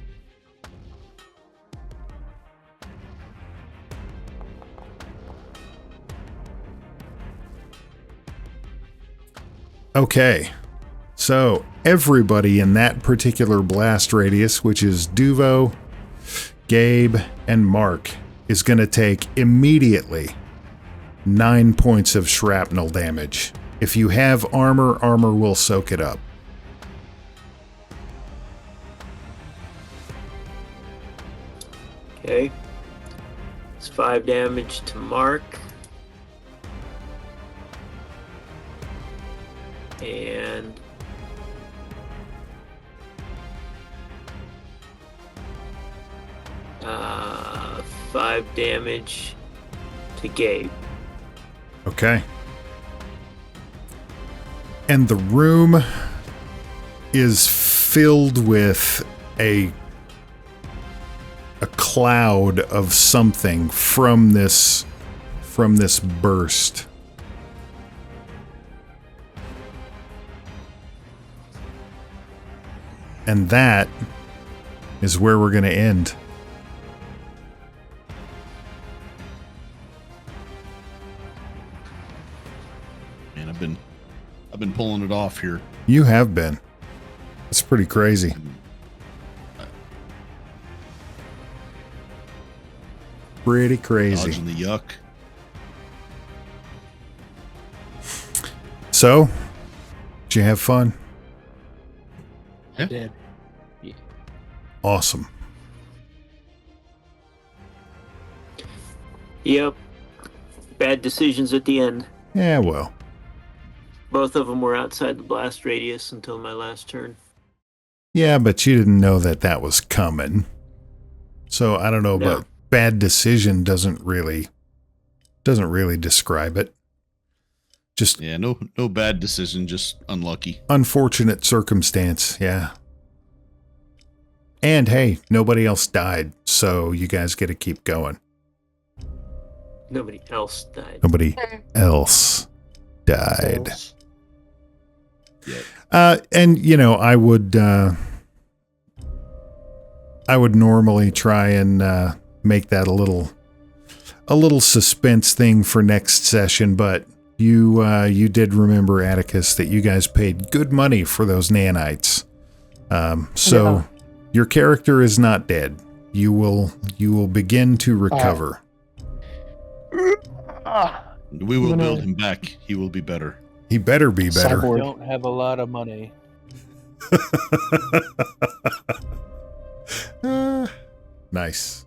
Okay, so everybody in that particular blast radius, which is Duvo, Gabe, and Mark, is going to take immediately 9 points of shrapnel damage. If you have armor, armor will soak it up. Okay. It's 5 damage to Mark. And 5 damage to Gabe. Okay. And the room is filled with a cloud of something from this burst. And that is where we're going to end. Man, I've been pulling it off here. You have been. It's pretty crazy. Pretty crazy. Dodging the yuck. So, did you have fun? I did. Awesome. Yep. Bad decisions at the end. Yeah, well. Both of them were outside the blast radius until my last turn. Yeah, but you didn't know that was coming. So I don't know, No. but bad decision doesn't really describe it. Just Yeah, no bad decision, just unlucky. unfortunate circumstance, yeah. And hey, nobody else died, so you guys get to keep going. Nobody else died. Nobody else died. Yeah. And I would normally try and make that a a little suspense thing for next session, but you did remember, Atticus, that you guys paid good money for those nanites. So your character is not dead. You will begin to recover. We will build him back. He will be better. He better be better. I don't have a lot of money. Nice.